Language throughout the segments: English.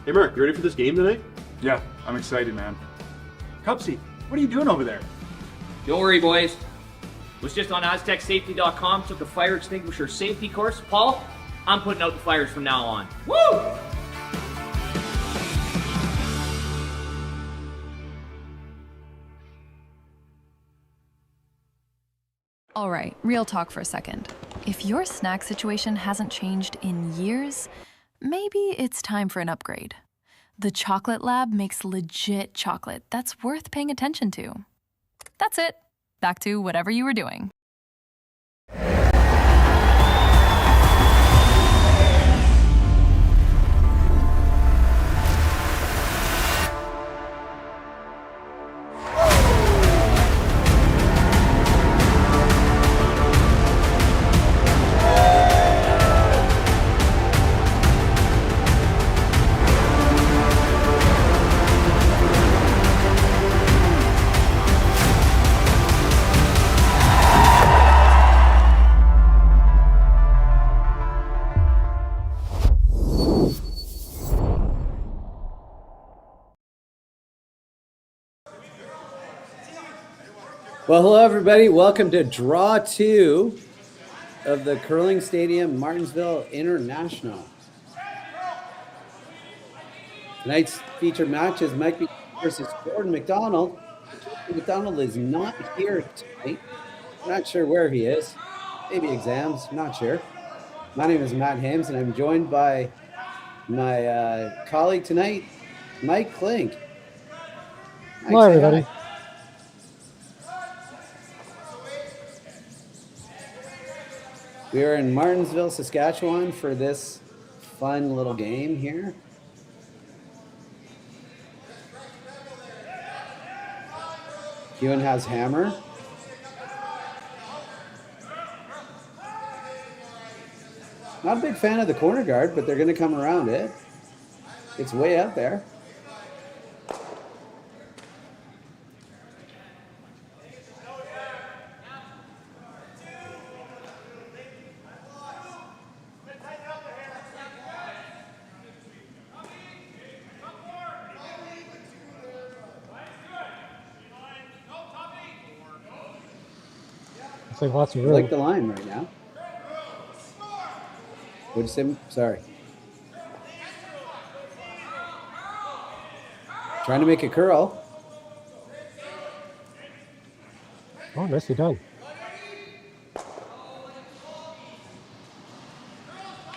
Hey Mark, you ready for this game tonight? Yeah, I'm excited, man. Cupsy, what are you doing over there? Don't worry, boys. Was just on AztecSafety.com, took a fire extinguisher safety course. Paul, I'm putting out the fires from now on. Woo! All right, real talk for a second. If your snack situation hasn't changed in years, maybe it's time for an upgrade. The Chocolate Lab makes legit chocolate that's worth paying attention to. That's it. Back to whatever you were doing. Well, hello, everybody. Welcome to Draw 2 of the Curling Stadium Martensville International. Tonight's featured match is McEwen versus Jordon McDonald. Jordon McDonald is not here tonight. I'm not sure where he is. Maybe exams, not sure. My name is Matt Hames, and I'm joined by my colleague tonight, Mike Klink. Hello, everybody. Hi. We are in Martensville, Saskatchewan for this fun little game here. McEwen has hammer. Not a big fan of the corner guard, but they're going to come around it. It's way out there. It's like lots of I room. like the line right now. What'd you say? Sorry. Trying to make a curl. Oh, nicely done.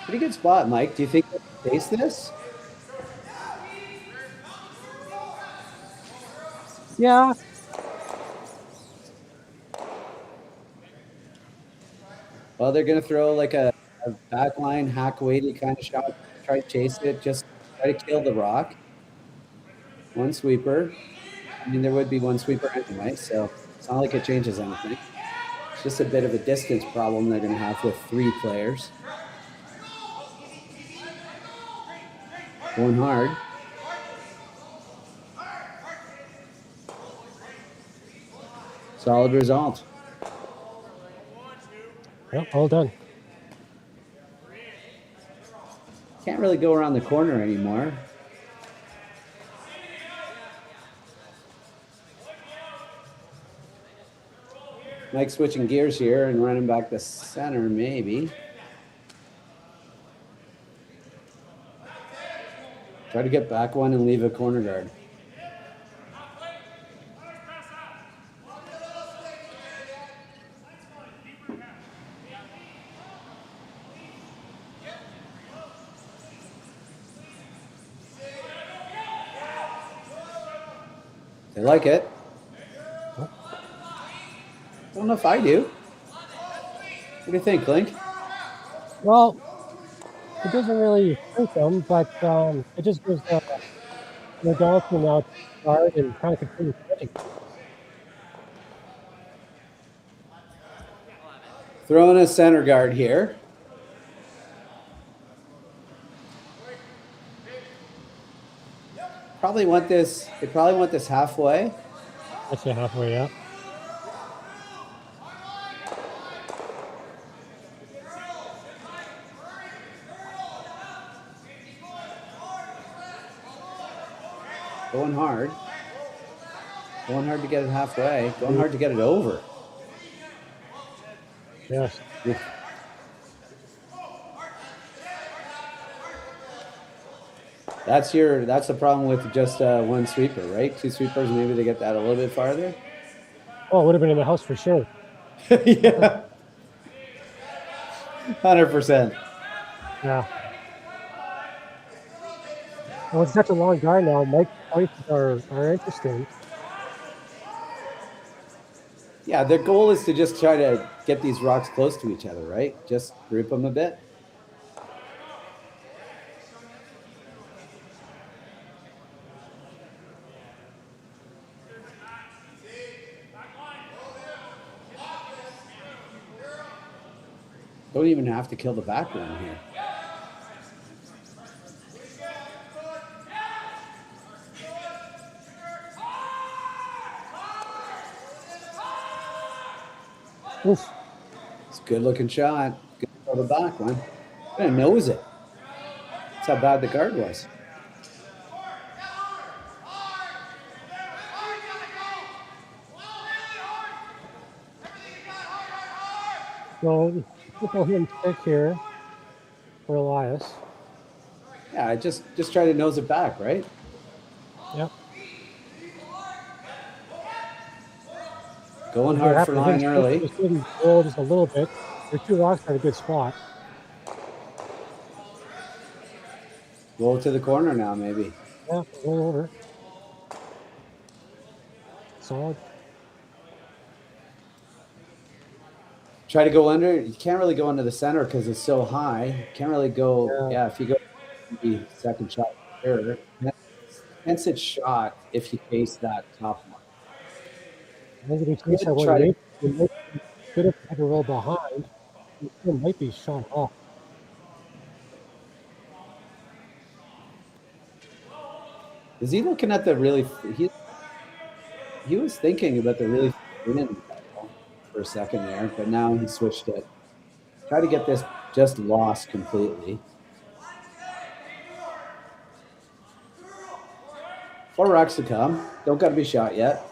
Pretty good spot, Mike. Do you think they can taste this? Yeah. Well, they're going to throw like a backline, hack-weighted kind of shot. Try to chase it. Just try to kill the rock. One sweeper. I mean, there would be one sweeper anyway, so it's not like it changes anything. It's just a bit of a distance problem they're going to have with 3 players. Going hard. Solid result. Yep, all done. Can't really go around the corner anymore. Mike switching gears here and running back to center, maybe. Try to get back one and leave a corner guard. They like it. Don't know if I do. What do you think, Klink? Well, it doesn't really hurt them, but it just gives the Dolphin out guard and kind of continue pitching. Throwing a center guard here. Probably want this. They probably want this halfway. I'd say halfway, yeah. Going hard. Going hard to get it halfway. Going hard to get it over. Yes. That's the problem with just one sweeper, right? Two sweepers, maybe to get that a little bit farther. Oh, it would have been in the house for sure. Yeah. 100%. Yeah. And with such a long guard now, Mike's choices are interesting. Yeah, their goal is to just try to get these rocks close to each other, right? Just group them a bit. Don't even have to kill the back one here. Oof. It's a good looking shot. Good for the back one. Gonna nose it. That's how bad the guard was. So people him stick here for Elias. Yeah, just try to nose it back, right? Yep. Going hard for line early. Just roll just a little bit. Your two rocks are in a good spot. Roll to the corner now, maybe. Yeah, roll over. Solid. Try to go under. You can't really go into the center because it's so high. Can't really go. Yeah, if you go the second shot there, hence its shot if you face that top one. I think if you chase that one, it might be good if you had to roll behind. It might be shot off. Is he looking at the really? He was thinking about the really for a second there, but now he switched it. Try to get this just lost completely. 4 rocks to come. Don't got to be shot yet.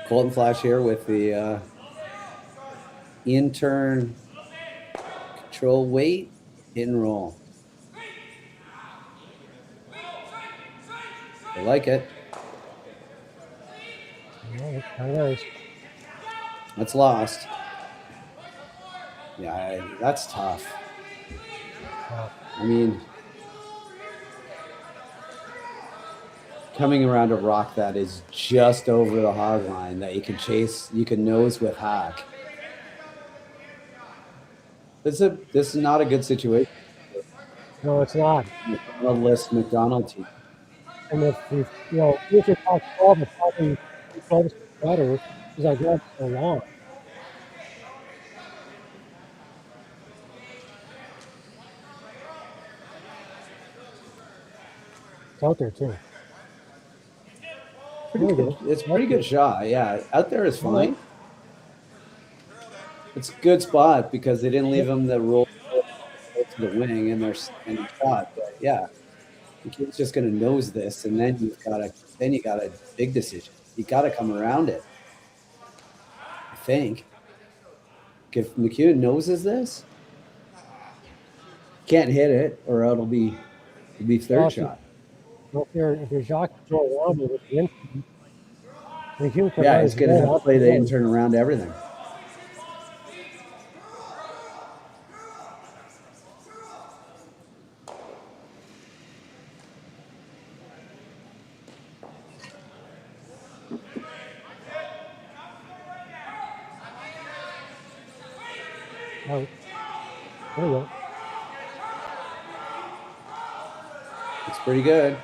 Colton Flash here with the intern control weight, hit and roll. I like it. Yeah, that's kind of nice. That's lost. Yeah, that's tough. I mean, coming around a rock that is just over the hog line that you can chase, you can nose with hack. This is not a good situation. No, it's not. McDonald McDonald team. And if you're top 12, it's probably 12 is better because I got so long. It's out there too. Pretty good. It's a pretty good shot. Yeah, out there is fine. It's a good spot because they didn't leave him the roll to the wing and he shot. But yeah, the kid's just going to nose this, and then you got a big decision. You got to come around it. I think if McEwen noses this, can't hit it, or it'll be third shot. Well, if your Jacques can throw around it with the intern, yeah, it's going to have to play the intern around everything. Oh, there we go. It's pretty good.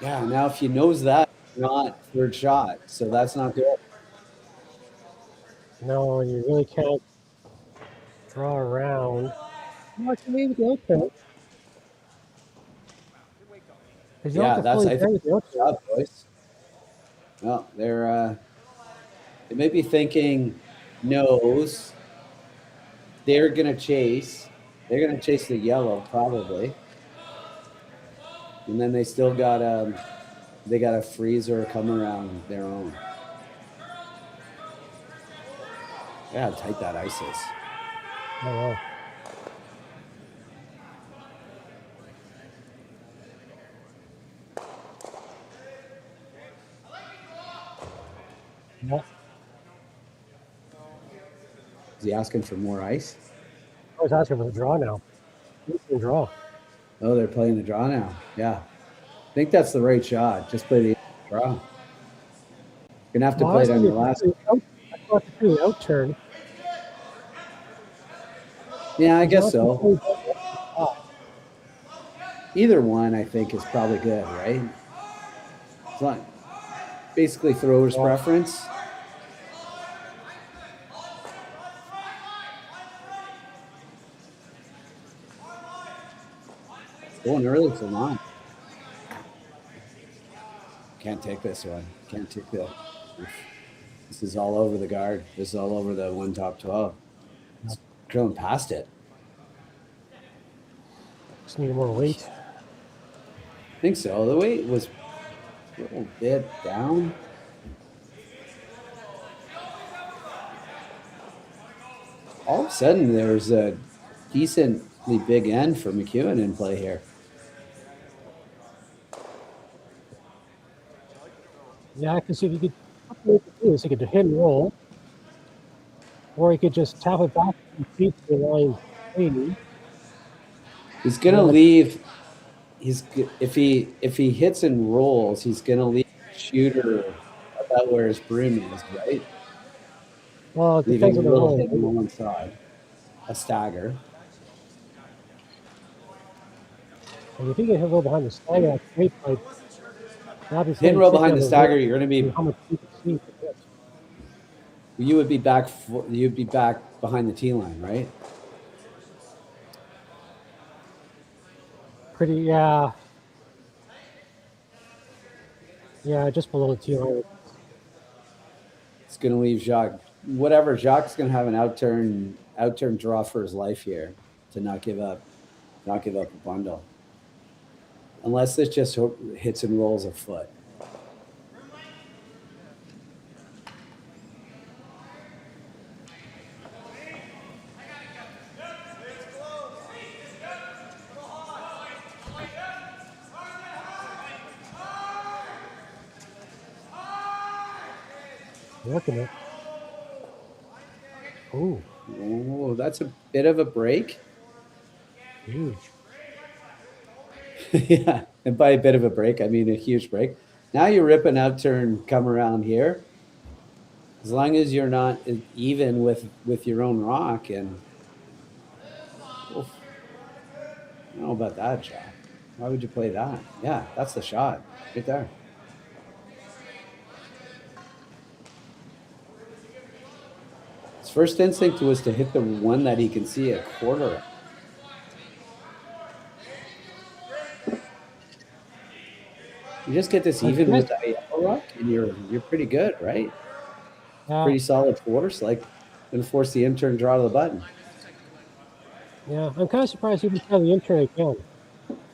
Yeah, now if you nose that, not third shot, so that's not good. No, you really can't draw around. What you need to go to? Yeah, that's I think good job, boys. Well, they may be thinking nose. They're gonna chase. They're gonna chase the yellow probably, and then they still got they got a freeze or come around their own. Yeah, how tight that ice is. Oh, wow. Yeah. Is he asking for more ice? I was asking for the draw now. Instant draw. Oh, they're playing the draw now. Yeah. I think that's the right shot. Just play the draw. You're gonna have to play it on your last. I thought to do the out turn. Yeah, I guess so. Either one, I think, is probably good, right? It's like basically thrower's preference. Going early for mine. Can't take this one. Can't take the. This is all over the guard. This is all over the one top 12. It's drilling past it. Just need more weight. I think so. The weight was a little bit down. All of a sudden, there's a decently big end for McEwen in play here. Yeah, because if you could, what you could do is you could hit and roll, or you could just tap it back and feed the line 80. He's gonna leave. If he hits and rolls, he's gonna leave the shooter about where his broom is, right? Well, it Leaving depends a on the little roll. hit on one side, a stagger. And if you can hit roll behind the stagger, that's great. But Hit and roll behind the stagger, you're gonna be. How much you can see to hit. You would be back. You'd be back behind the tee line, right? Pretty, yeah. Yeah, just below the tee line. It's gonna leave Jacques. Whatever, Jacques gonna have an outturn draw for his life here to not give up a bundle. Unless this just hits and rolls a foot. Working it. Ooh. Oh, that's a bit of a break. Huge. Yeah, and by a bit of a break, I mean a huge break. Now you rip an outturn, come around here. As long as you're not even with your own rock, and oof, I don't know about that shot. Why would you play that? Yeah, that's the shot right there. His first instinct was to hit the one that he can see a quarter of. You just get this even with the yellow rock, and you're pretty good, right? Yeah. Pretty solid force, like gonna force the intern draw to the button. Yeah, I'm kind of surprised he didn't try the intern again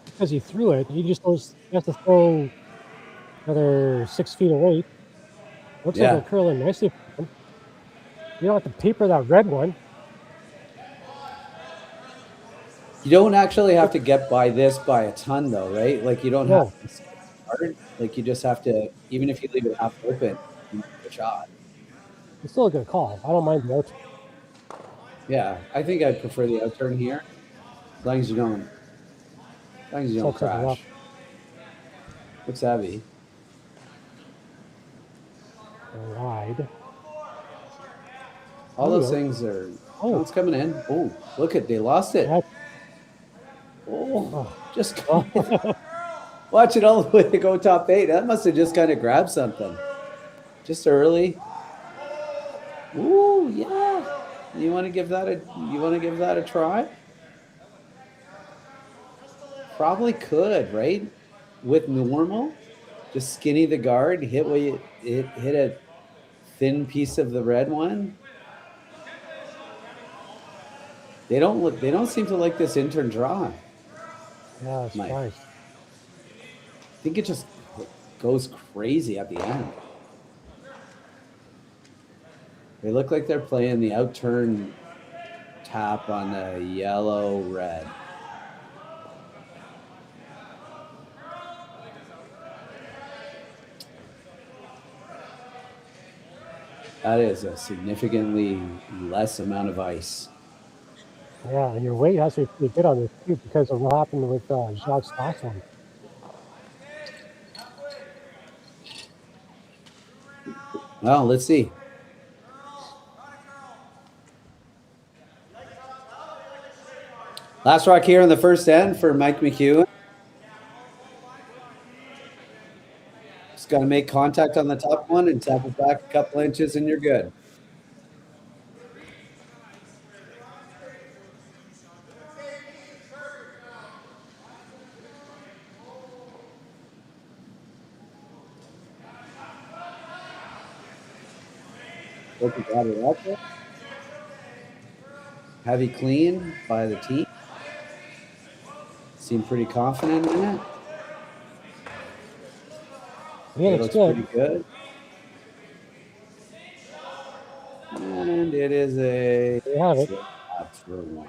because he threw it. He just goes, he has to throw another 6 feet away. Looks like it'll curl in nicely for him. You don't have to paper that red one. You don't actually have to get by this by a ton, though, right? Like you don't have to start. Like you just have to, even if you leave it half open, you make a shot. It's still a good call. I don't mind the out. Yeah, I think I'd prefer the outturn here, as long as you don't crash. Looks heavy. Wide. All those things are. Oh, it's coming in. Oh, look at, they lost it. Oh, just watch it all the way to go top 8. That must have just kind of grabbed something. Just early. Ooh, yeah. You want to give that a try? Probably could, right? With normal. Just skinny the guard, hit a thin piece of the red one. They don't seem to like this intern draw. Yeah, it's nice. I think it just goes crazy at the end. They look like they're playing the outturn tap on the yellow red. That is a significantly less amount of ice. Yeah, and your weight has to be pretty good on this too because of what happened with Jacques' last one. Well, let's see. Last rock here on the first end for Mike McEwen. Just got to make contact on the top one and tap it back a couple inches and you're good. Hope you got it up there. Heavy clean by the team. Seem pretty confident in it. Yeah, it looks looks pretty good. And it is a for one.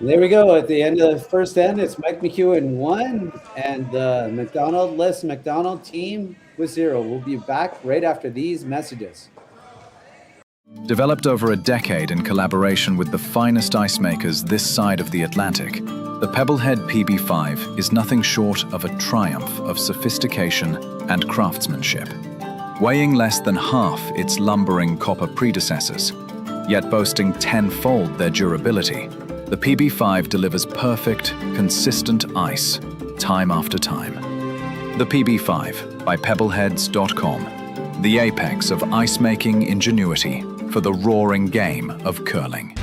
There we go. At the end of the first end, it's Mike McEwen 1 and the McDonald team with 0. We'll be back right after these messages. Developed over a decade in collaboration with the finest ice makers this side of the Atlantic, the Pebblehead PB5 is nothing short of a triumph of sophistication and craftsmanship. Weighing less than half its lumbering copper predecessors, yet boasting tenfold their durability, the PB5 delivers perfect, consistent ice, time after time. The PB5 by Pebbleheads.com, the apex of ice-making ingenuity for the roaring game of curling.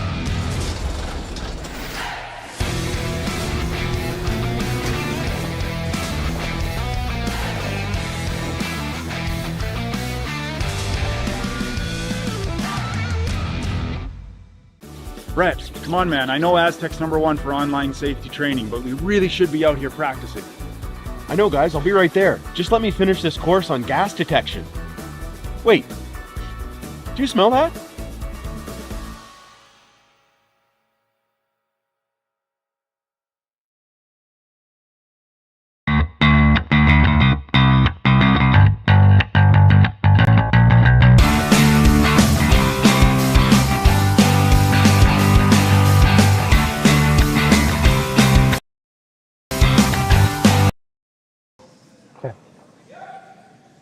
Brett, come on, man. I know Aztec's #1 for online safety training, but we really should be out here practicing. I know, guys. I'll be right there. Just let me finish this course on gas detection. Wait. Do you smell that?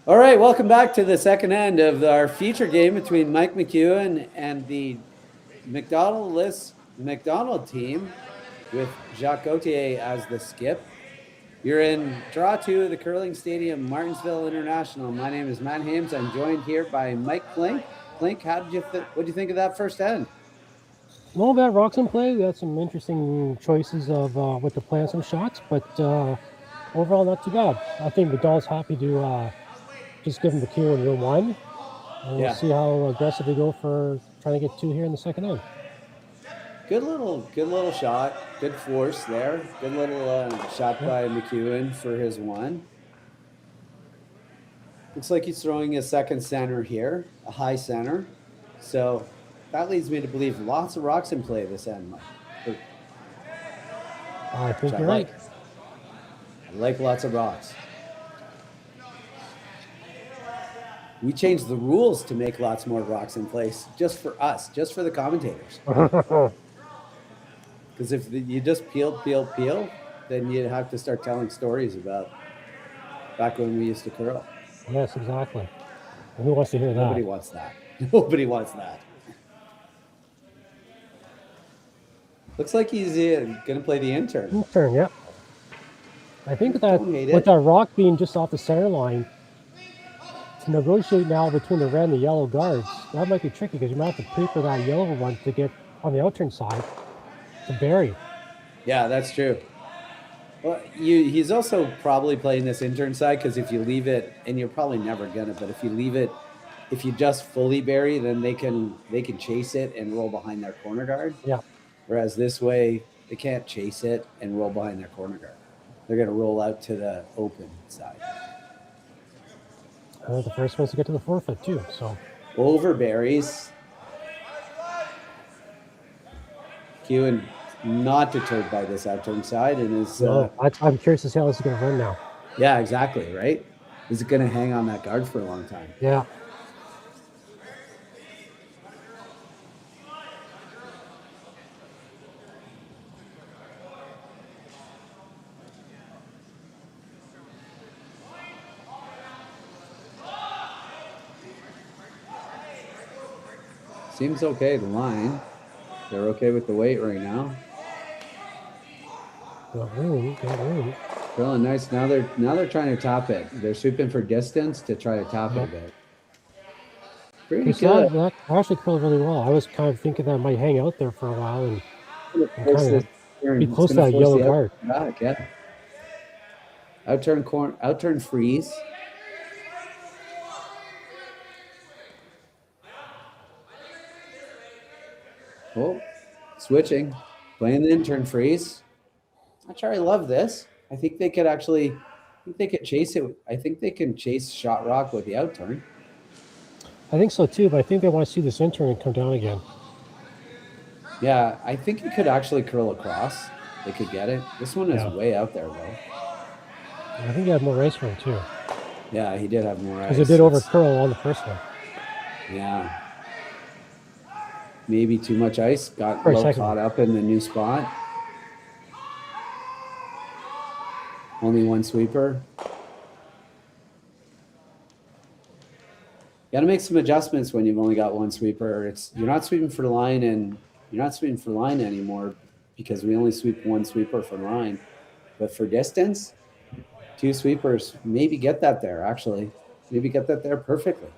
All right, welcome back to the second end of our feature game between Mike McEwen and the McDonald team with Jacques Gauthier as the skip. You're in draw 2 of the curling stadium, Martensville International. My name is Matt Hames. I'm joined here by Mike Klink. Klink, what do you think of that first end? Well, that rocks in play. We had some interesting choices of what to play on some shots, but overall not too bad. I think McDonald's happy to just give him the cue in room 1, and we'll see how aggressive they go for trying to get 2 here in the second end. Good little shot. Good force there. Good little shot by McEwen for his 1. Looks like he's throwing a second center here, a high center. So that leads me to believe lots of rocks in play this end, Mike. I think you're right. I like lots of rocks. We changed the rules to make lots more rocks in place just for us, just for the commentators. Because if you just peel, then you'd have to start telling stories about back when we used to curl. Yes, exactly. And who wants to hear that? Nobody wants that. Nobody wants that. Looks like he's going to play the intern. Intern, yep. I think that with that rock being just off the center line, to negotiate now between the red and the yellow guards, that might be tricky because you might have to paper that yellow one to get on the outturn side to bury. Yeah, that's true. Well, he's also probably playing this intern side because if you leave it, and you're probably never gonna, but if you leave it, if you just fully bury, then they can chase it and roll behind their corner guard. Yeah. Whereas this way, they can't chase it and roll behind their corner guard. They're gonna roll out to the open side. The first ones to get to the forfeit too. So over berries. McEwen not deterred by this outturn side and is. I'm curious to see how this is going to run now. Yeah, exactly. Right. Is it going to hang on that guard for a long time? Yeah. Seems okay, the line. They're okay with the weight right now. Got room. Feeling nice. Now they're trying to top it. They're sweeping for distance to try to top it a bit. Pretty good. That actually curled really well. I was kind of thinking that might hang out there for a while and be close to that yellow guard. Back, yeah. Outturn freeze. Oh, switching, playing the intern freeze. Not sure I love this. I think they could actually, chase it. I think they can chase shot rock with the outturn. I think so too, but I think they want to see this intern come down again. Yeah, I think it could actually curl across. They could get it. This one is way out there though. I think he had more ice for him too. Yeah, he did have more ice. Because it did over curl on the first one. Yeah. Maybe too much ice. Got low caught up in the new spot. Only one sweeper. Got to make some adjustments when you've only got one sweeper. You're not sweeping for the line, and you're not sweeping for line anymore because we only sweep one sweeper for line. But for distance, two sweepers, maybe get that there. Actually, maybe get that there perfectly.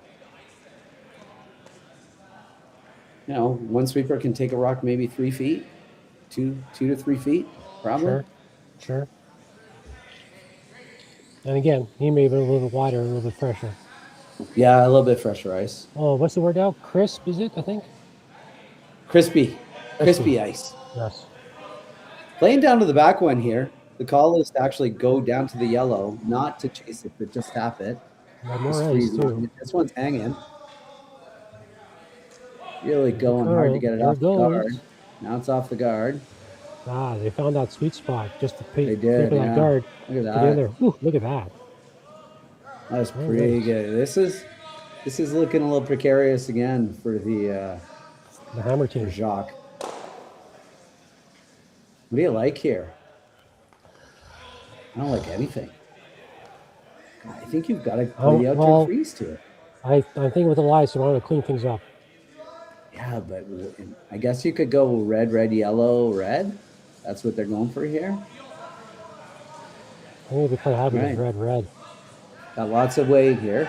You know, one sweeper can take a rock maybe 3 feet, 2 to 3 feet, probably. Sure. And again, he may be a little bit wider, a little bit fresher. Yeah, a little bit fresher ice. Oh, what's the word now? Crisp, is it, I think? Crispy ice. Yes. Playing down to the back one here. The call is to actually go down to the yellow, not to chase it, but just tap it. More ice, too. This one's hanging. Really going hard to get it off the guard. Now it's off the guard. They found that sweet spot just to pay for that guard. Look at that. Ooh, look at that. That's pretty good. This is looking a little precarious again for the hammer team. Jacques. What do you like here? I don't like anything. I think you've got to put the outturn freeze to it. I'm thinking with Elias, I want to clean things up. Yeah, but I guess you could go red, yellow, red. That's what they're going for here. I think they're quite happy with red. Got lots of weight here.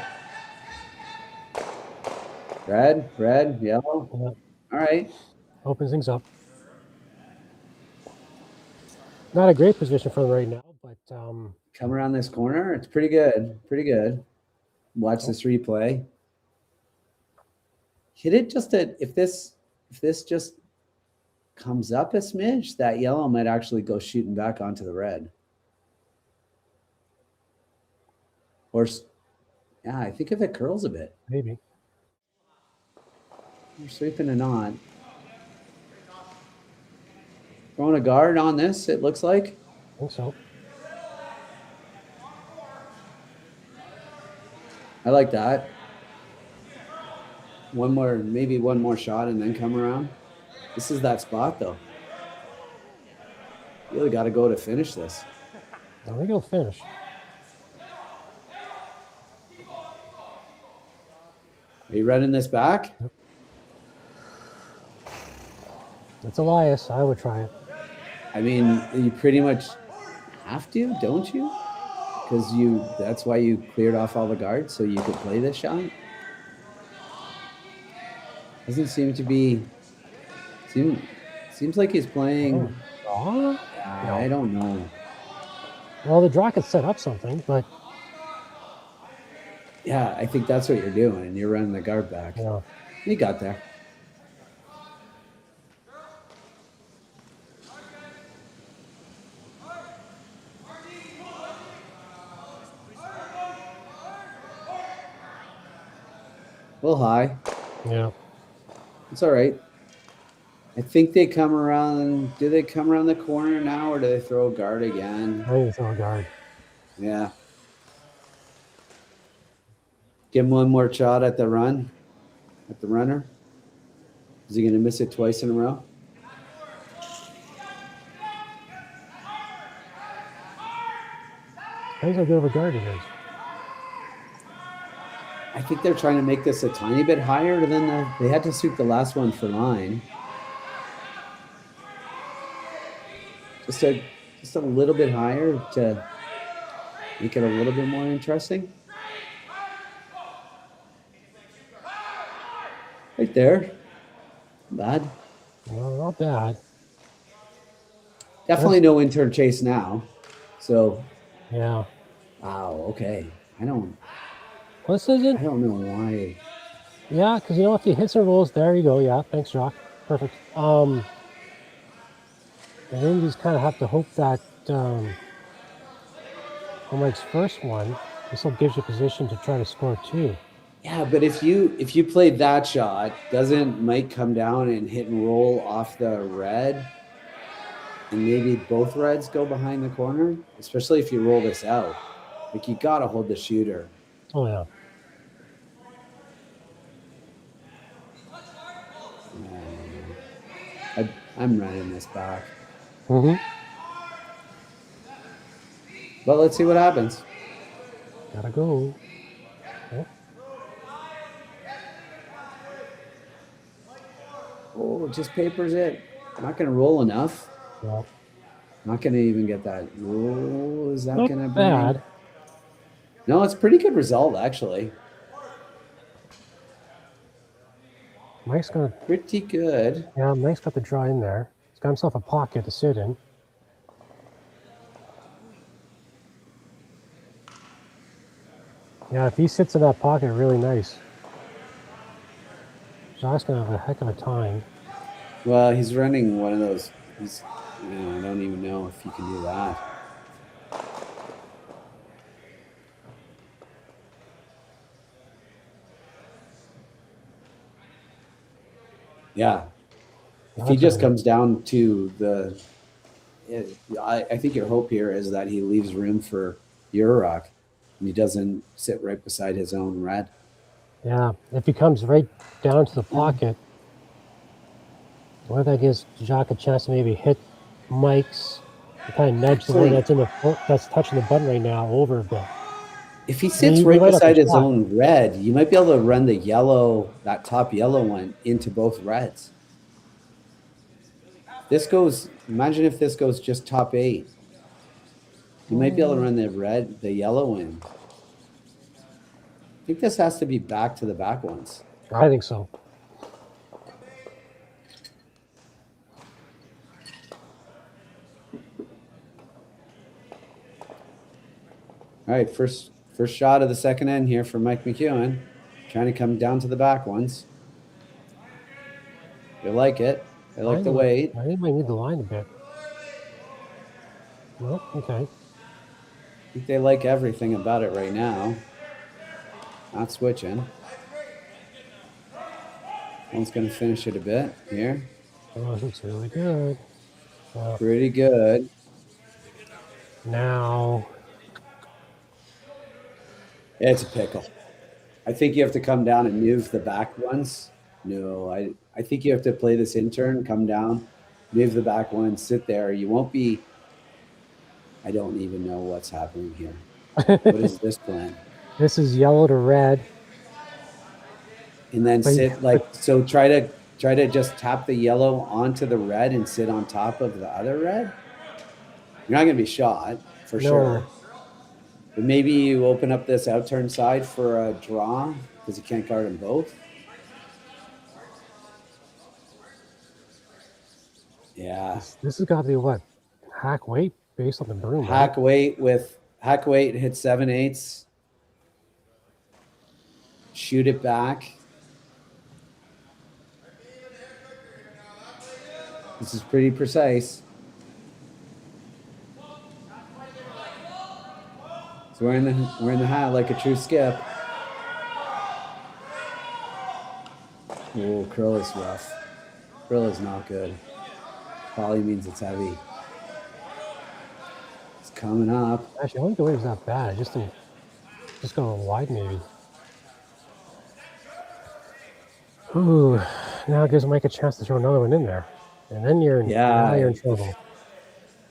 Red, yellow. Yeah. All right. Opens things up. Not a great position for them right now, but come around this corner. It's pretty good. Watch this replay. Hit it just if this just comes up a smidge, that yellow might actually go shooting back onto the red. Or, yeah, I think if it curls a bit. Maybe. We're sweeping it on. Throwing a guard on this, it looks like. I think so. I like that. Maybe one more shot and then come around. This is that spot though. You really got to go to finish this. I think he'll finish. Are you running this back? Yep. It's Elias. I would try it. I mean, you pretty much have to, don't you? Because that's why you cleared off all the guards so you could play this shot. Doesn't seem to be. Seems like he's playing. Oh. I don't know. Well, the draw could set up something, but Yeah, I think that's what you're doing. You're running the guard back. yeah. You got there. A little high. Yeah. It's all right. I think they come around. Do they come around the corner now, or do they throw a guard again? I think it's on guard. Yeah. Give him one more shot at the run, at the runner. Is he going to miss it twice in a row? Depends how good of a guard it is. I think they're trying to make this a tiny bit higher than they had to suit the last one for line. Just a little bit higher to make it a little bit more interesting. Right there. Not bad. Well, not bad. Definitely no intern chase now. So, Yeah. wow, okay. I don't This isn't. know why. Yeah, because if he hits and rolls, there you go. Yeah, thanks, Jock. Perfect. And then you just kind of have to hope that on Mike's first one, this will give you position to try to score 2. Yeah, but if you played that shot, doesn't Mike come down and hit and roll off the red? And maybe both reds go behind the corner, especially if you roll this out. Like, you got to hold the shooter. Oh, yeah. I'm running this back. Mm-hmm. But let's see what happens. Gotta go. Oh, Oh, just papers it. Not going to roll enough. well, Not going to even get that. Oh, is that not going to be bad. No, it's a pretty good result, actually. Mike's got, Pretty good. yeah, Mike's got the draw in there. He's got himself a pocket to sit in. Yeah, if he sits in that pocket, really nice. Jock's gonna have a heck of a time. Well, he's running one of those. I don't even know if he can do that. Yeah. If he just comes down to the, I think your hope here is that he leaves room for Euroc and he doesn't sit right beside his own red. Yeah, if he comes right down to the pocket, what that gives Jock a chance to maybe hit Mike's, and kind of nudge the one that's touching the button right now over a bit. If he sits You right might have beside to his shot. own red, you might be able to run the yellow, that top yellow one, into both reds. Imagine if this goes just top 8. You might be able to run the yellow in. I think this has to be back to the back ones. I think so. All right, first shot of the second end here for Mike McEwen. Trying to come down to the back ones. They like it. They like the weight. I think we need the line a bit. Well, okay. I think they like everything about it right now. Not switching. One's going to finish it a bit here. Oh, that's really good. Pretty good. Now, Yeah, it's a pickle. I think you have to come down and move the back ones. No, I think you have to play this intern, come down, move the back one, sit there. You won't be. I don't even know what's happening here. What is this plan? this is yellow to red. And then But- sit like so. Try to just tap the yellow onto the red and sit on top of the other red. You're not going to be shot for No. sure. But maybe you open up this out turn side for a draw because you can't guard them both. Yeah. This has got to be what? Hack weight? based on the broom. Right? Hack weight hit 7/8. Shoot it back. This is pretty precise. So we're in the hat like a true skip. Oh, curl is rough. Curl is not good. Probably means it's heavy. It's coming up. Actually, I don't think the wave's not bad. I just think just going wide maybe. Ooh, now it gives Mike a chance to throw another one in there. And then you're in trouble.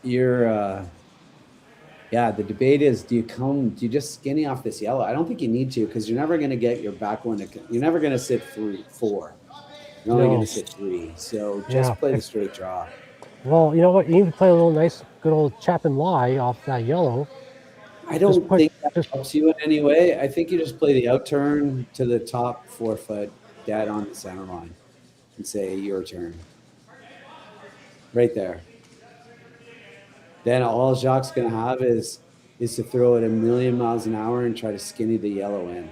The debate is, do you just skinny off this yellow? I don't think you need to, because you're never going to get your back one. You're never going to sit 4. You're only going to sit 3. So just play the straight draw. Well, you know what? You need to play a little nice, good old chap and lie off that yellow. I don't think that helps you in any way. I think you just play the out turn to the top 4 foot, dead on the center line, and say your turn. Right there. Then all Jacques going to have is to throw it 1,000,000 miles an hour and try to skinny the yellow in.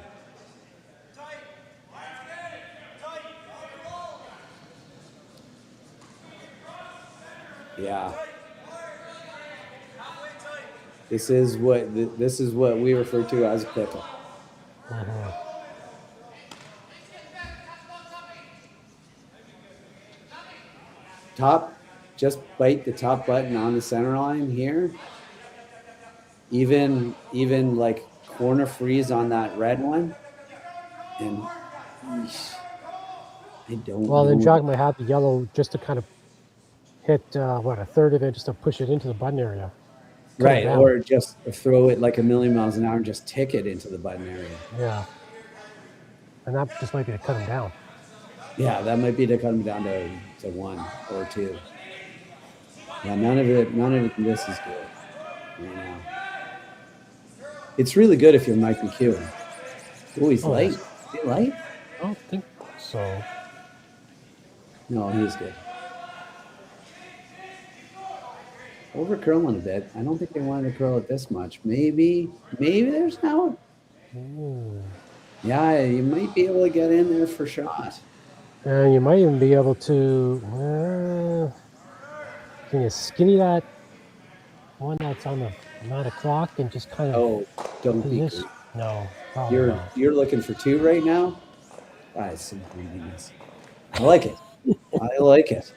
Yeah. This is what we refer to as a pickle. Top, just bite the top button on the center line here. Even like corner freeze on that red one. And I don't Well, then know. Jacques might have the yellow just to kind of hit, a third of it, just to push it into the button area. Right, or just throw it like 1,000,000 miles an hour and just tick it into the button area. Yeah. And that just might be to cut him down. Yeah, that might be to cut him down to 1 or 2. Yeah, none of it. This is good right now. It's really good if you're Mike McEwen. Oh, he's light. Is he light? I don't think so. No, he's good. Over curling a bit. I don't think they wanted to curl it this much. Maybe there's now. Yeah, you might be able to get in there for shot. And you might even be able to. Can you skinny that one that's on the 9 o'clock and just kind of? Oh, don't be greedy. No, you're looking for 2 right now. That is some greediness. I like it. I like it.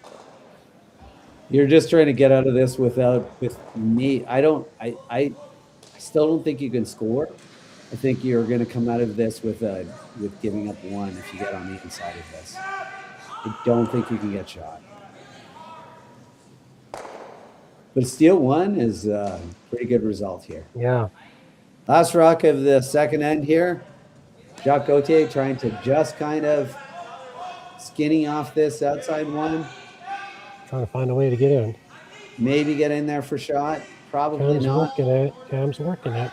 You're just trying to get out of this with me. I still don't think you can score. I think you're going to come out of this with giving up 1 if you get on the inside of this. I don't think you can get shot. But steal 1 is a pretty good result here. Yeah. Last rock of the second end here. Jacques Gauthier trying to just kind of skinny off this outside one. Trying to find a way to get in. Maybe get in there for shot. Probably not. Cam's working it.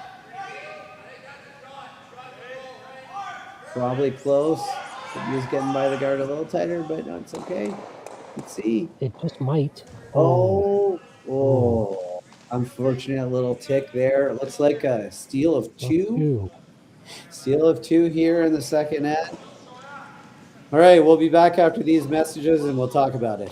Probably close. He was getting by the guard a little tighter, but no, it's okay. Let's see. It just might. Oh. Unfortunate little tick there. It looks like a steal of 2. Steal of 2 here in the second end. All right, we'll be back after these messages and we'll talk about it.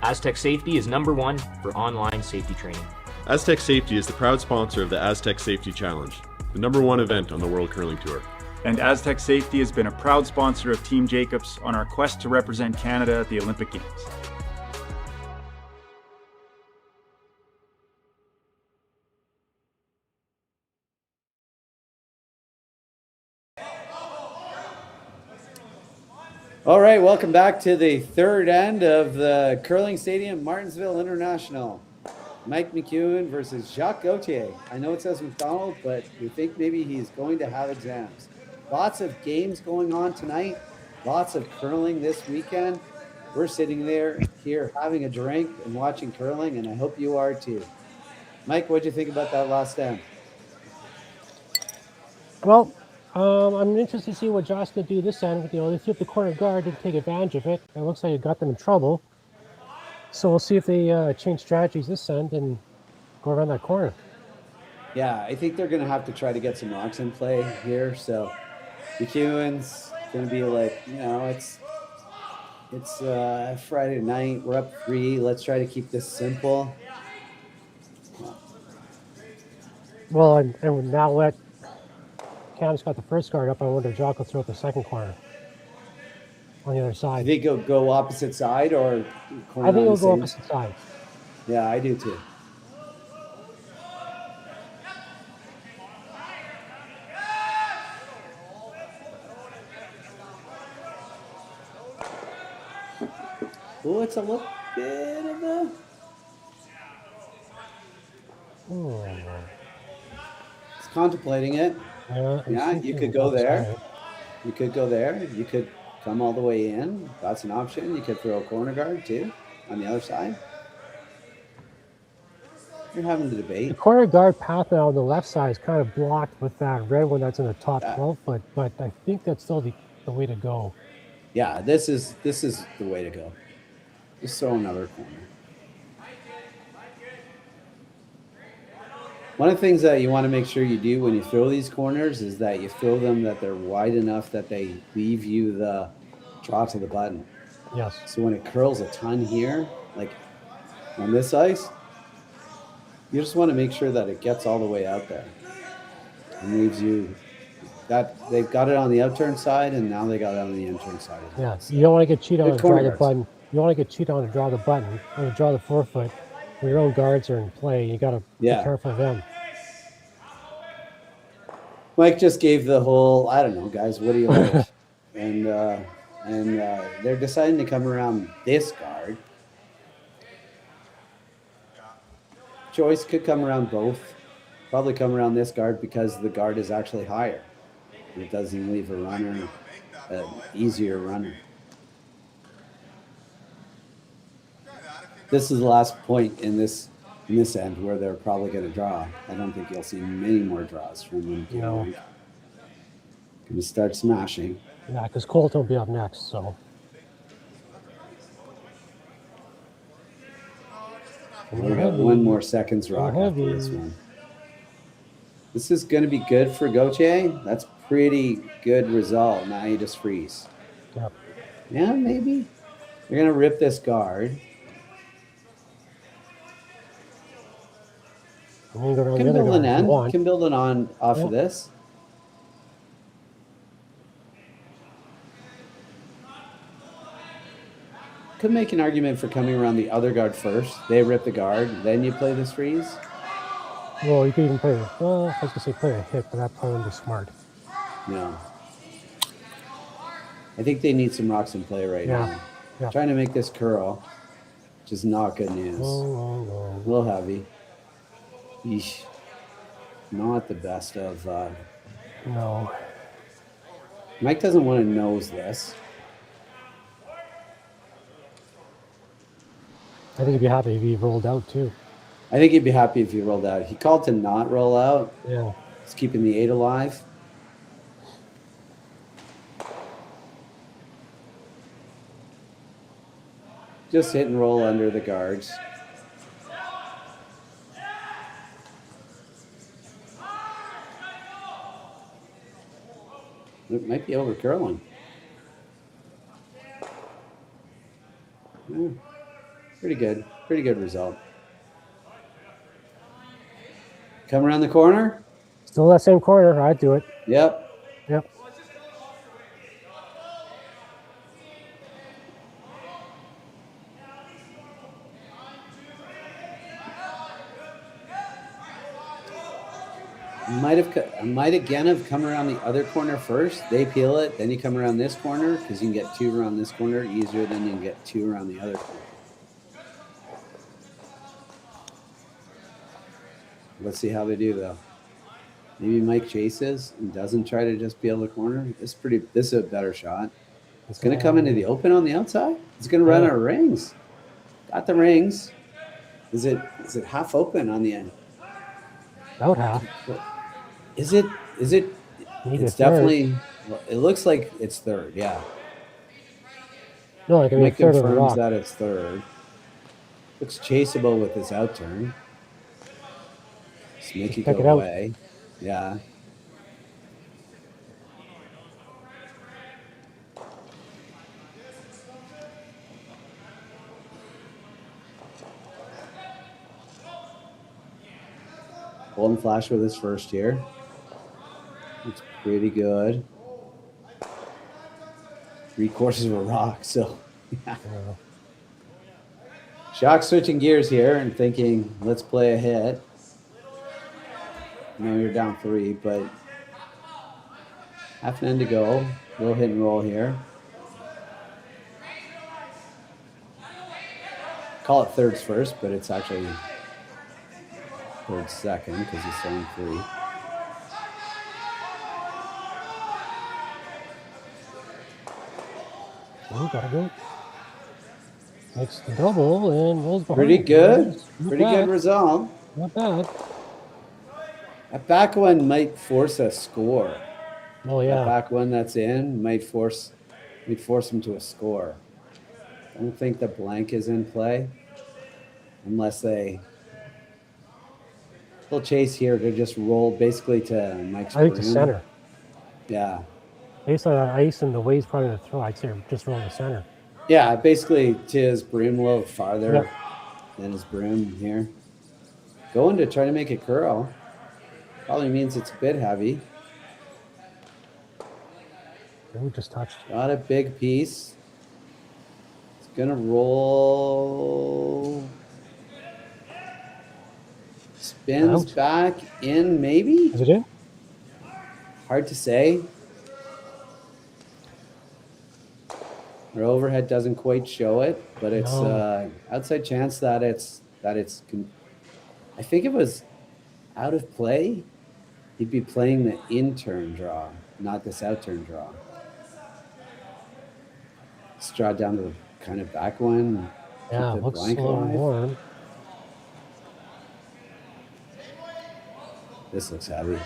Aztec Safety is #1 for online safety training. Aztec Safety is the proud sponsor of the Aztec Safety Challenge, the #1 event on the World Curling Tour. And Aztec Safety has been a proud sponsor of Team Jacobs on our quest to represent Canada at the Olympic Games. All right, welcome back to the third end of the Curling Stadium, Martensville International. Mike McEwen versus Jacques Gauthier. I know it says McDonald, but we think maybe he's going to have exams. Lots of games going on tonight. Lots of curling this weekend. We're sitting here having a drink and watching curling, and I hope you are too. Mike, what'd you think about that last end? Well, I'm interested to see what Josh could do this end. You know, they flipped the corner guard, didn't take advantage of it. It looks like it got them in trouble. So we'll see if they change strategies this end and go around that corner. Yeah, I think they're going to have to try to get some rocks in play here. So McEwen's going to be like, you know, it's Friday night. We're up 3. Let's try to keep this simple. Well, and now that Cam's got the first guard up, I wonder if Jock will throw up the second corner on the other side. I think he'll go opposite side or corner. I think he'll go same? opposite side. Yeah, I do too. Oh, it's a little bit of a... It's contemplating it. Yeah, you could go there. You could go there. You could come all the way in. That's an option. You could throw a corner guard too on the other side. You're having the debate. The corner guard path now on the left side is kind of blocked with that red one that's in the top 12 foot, but I think that's still the way to go. Yeah, this is the way to go. Just throw another corner. One of the things that you want to make sure you do when you throw these corners is that you throw them that they're wide enough that they leave you the draw to the button. Yes. So when it curls a ton here, like on this ice, you just want to make sure that it gets all the way out there and leaves you that they've got it on the outturn side and now they got it on the inturn side. Yeah, you don't want to get cheated on to draw the guards. button. You don't want to get cheated on to draw the button or to draw the forefoot. When your own guards are in play, you got to be careful of them. Mike just gave the whole, I don't know, guys, what do you like? and they're deciding to come around this guard. Joyce could come around both. Probably come around this guard because the guard is actually higher. It doesn't leave a runner, an easier runner. This is the last point in this end where they're probably going to draw. I don't think you'll see many more draws from them. No. Going to start smashing. Yeah, because Colt will be up next, so. We got one more seconds rock after this one. This is going to be good for Gauthier. That's pretty good result. Now you just freeze. Yep. Yeah, maybe. They're going to rip this guard. Can build an end. Can build it on off of this. Could make an argument for coming around the other guard first. They rip the guard, then you play this freeze. Well, you could even play. Well, I was gonna say play a hit, but that probably wouldn't be smart. No. I think they need some rocks in play right now. Yeah. Trying to make this curl, which is not good news. A little heavy. Eesh. Not the best of. No. Mike doesn't want to nose this. I think he'd be happy if he rolled out too. I think he'd be happy if he rolled out. He called to not roll out. Yeah. He's keeping the 8 alive. Just hit and roll under the guards. It might be over curling. Yeah. Pretty good result. Come around the corner. Still that same corner. I'd do it. Yep. Yep. I might again have come around the other corner first. They peel it, then you come around this corner because you can get 2 around this corner easier than you can get 2 around the other corner. Let's see how they do though. Maybe Mike chases and doesn't try to just peel the corner. This is a better shot. It's going to come into the open on the outside. It's going to run out of rings. Got the rings. Is it half open on the end? About half. Is it? Maybe It's definitely. It looks like it's third. Yeah. No, like Mike third of the confirms rock. that it's third. Looks chaseable with this out turn. Just make it Check go it out. away. Yeah. Golden flash with his first here. It's pretty good. 3 courses of a rock, so yeah. Shock switching gears here and thinking, let's play a hit. No, you're down 3, but half an end to go. Little hit and roll here. Call it thirds first, but it's actually third second because he's throwing 3. Oh, gotta go. Makes the double and rolls behind. Pretty good. Not Pretty bad. good result. Not bad. That back one might force a score. Oh That yeah. back one that's in might force him to a score. I don't think the blank is in play unless they will chase here to just roll basically to Mike's I think the broom. center. Yeah. Based on that ice and the way he's probably gonna throw, I'd say just roll the center. Yeah, basically to his broom a little farther Yep. than his broom here. Going to try to make it curl. Probably means it's a bit heavy. We just touched. Got a big piece. It's gonna roll. Spins Out. back in, maybe? Is it in? Hard to say. Our overhead doesn't quite show it, but it's No. outside chance that it's. I think it was out of play. He'd be playing the in-turn draw, not this out-turn draw. Let's draw down to the kind of back one. Yeah, keep the looks blank a little alive. warm. This looks heavy.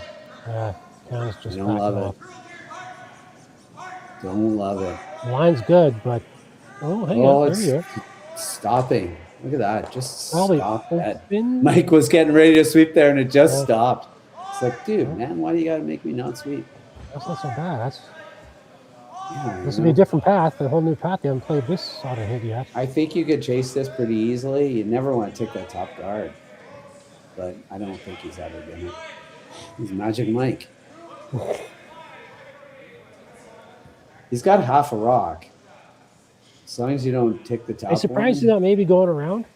Yeah, Cannon's I just don't backing love off. it. Don't love it. The line's good, but hang Oh, on, there you go. it's stopping. Look at that. Just Probably stop that. open. Mike was getting ready to sweep there and it just Yeah. stopped. It's like, dude, man, why do you got to make me not sweep? That's not so bad. Yeah, This you would be a know. different path, a whole new path. They haven't played this sort of hit yet. I think you could chase this pretty easily. You never want to take that top guard. But I don't think he's ever going to. He's Magic Mike. He's got half a rock. As long as you don't take the top I'm surprised one. he's not maybe going around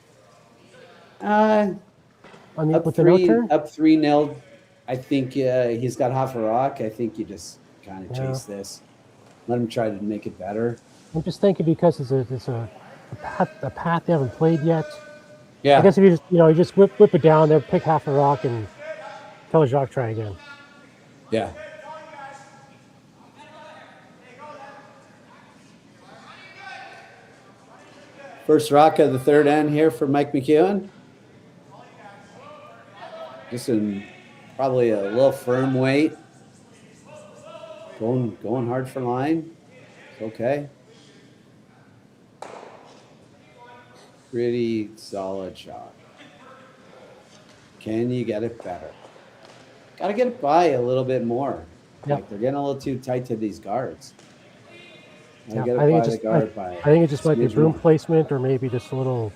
Uh, on the, up with the no 3 turn. up 3-0. I think he's got half a rock. I think you just kind of Yeah. chase this. Let him try to make it better. I'm just thinking because it's a path they haven't played yet. Yeah. I guess if you just whip it down there, pick half a rock, and tell his rock try again. Yeah. First rock of the third end here for Mike McEwen. Just in probably a little firm weight. Going hard for line. It's okay. Pretty solid shot. Can you get it better? Got to get it by a little bit more. Yeah. Like they're getting a little too tight to these guards. Gotta Yeah, get it I think by it the just guard by I think it just might be smidge room more. placement or maybe just a little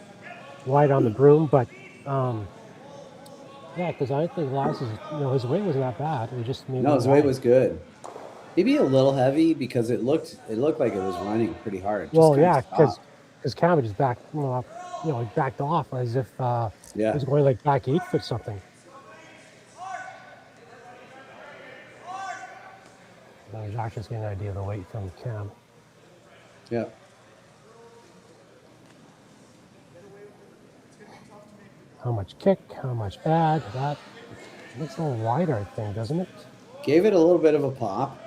wide on the broom, but yeah, because I think Elias's, his weight wasn't that bad. It just maybe No, his weight was good. Maybe a little heavy because it looked like it was running pretty hard. It just well, couldn't yeah, stop. because Cabbage is back, he backed off as if he was going like back 8 foot something. Jacques just getting an idea of the weight from Cam. Yeah. How much kick, how much bad. That looks a little wider, I think, doesn't it? Gave it a little bit of a pop.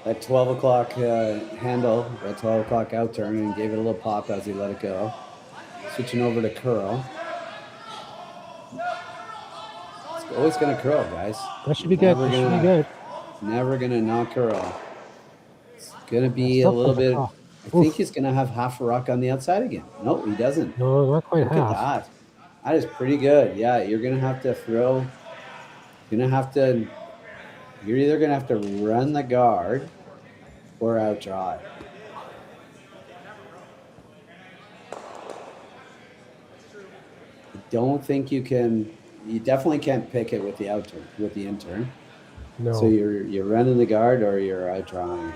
That 12 o'clock handle, that 12 o'clock out turn, and gave it a little pop as he let it go. Switching over to curl. It's always going to curl, guys. That should be good. That should be good. Never going to not curl. It's going to be a little bit. I think he's going to have half a rock on the outside again. No, he doesn't. No, not quite Look half. at that. That is pretty good. Yeah, you're going to have to throw. You're either going to have to run the guard or out draw it. I don't think you definitely can't pick it with the intern. No. So you're running the guard or you're out drawing.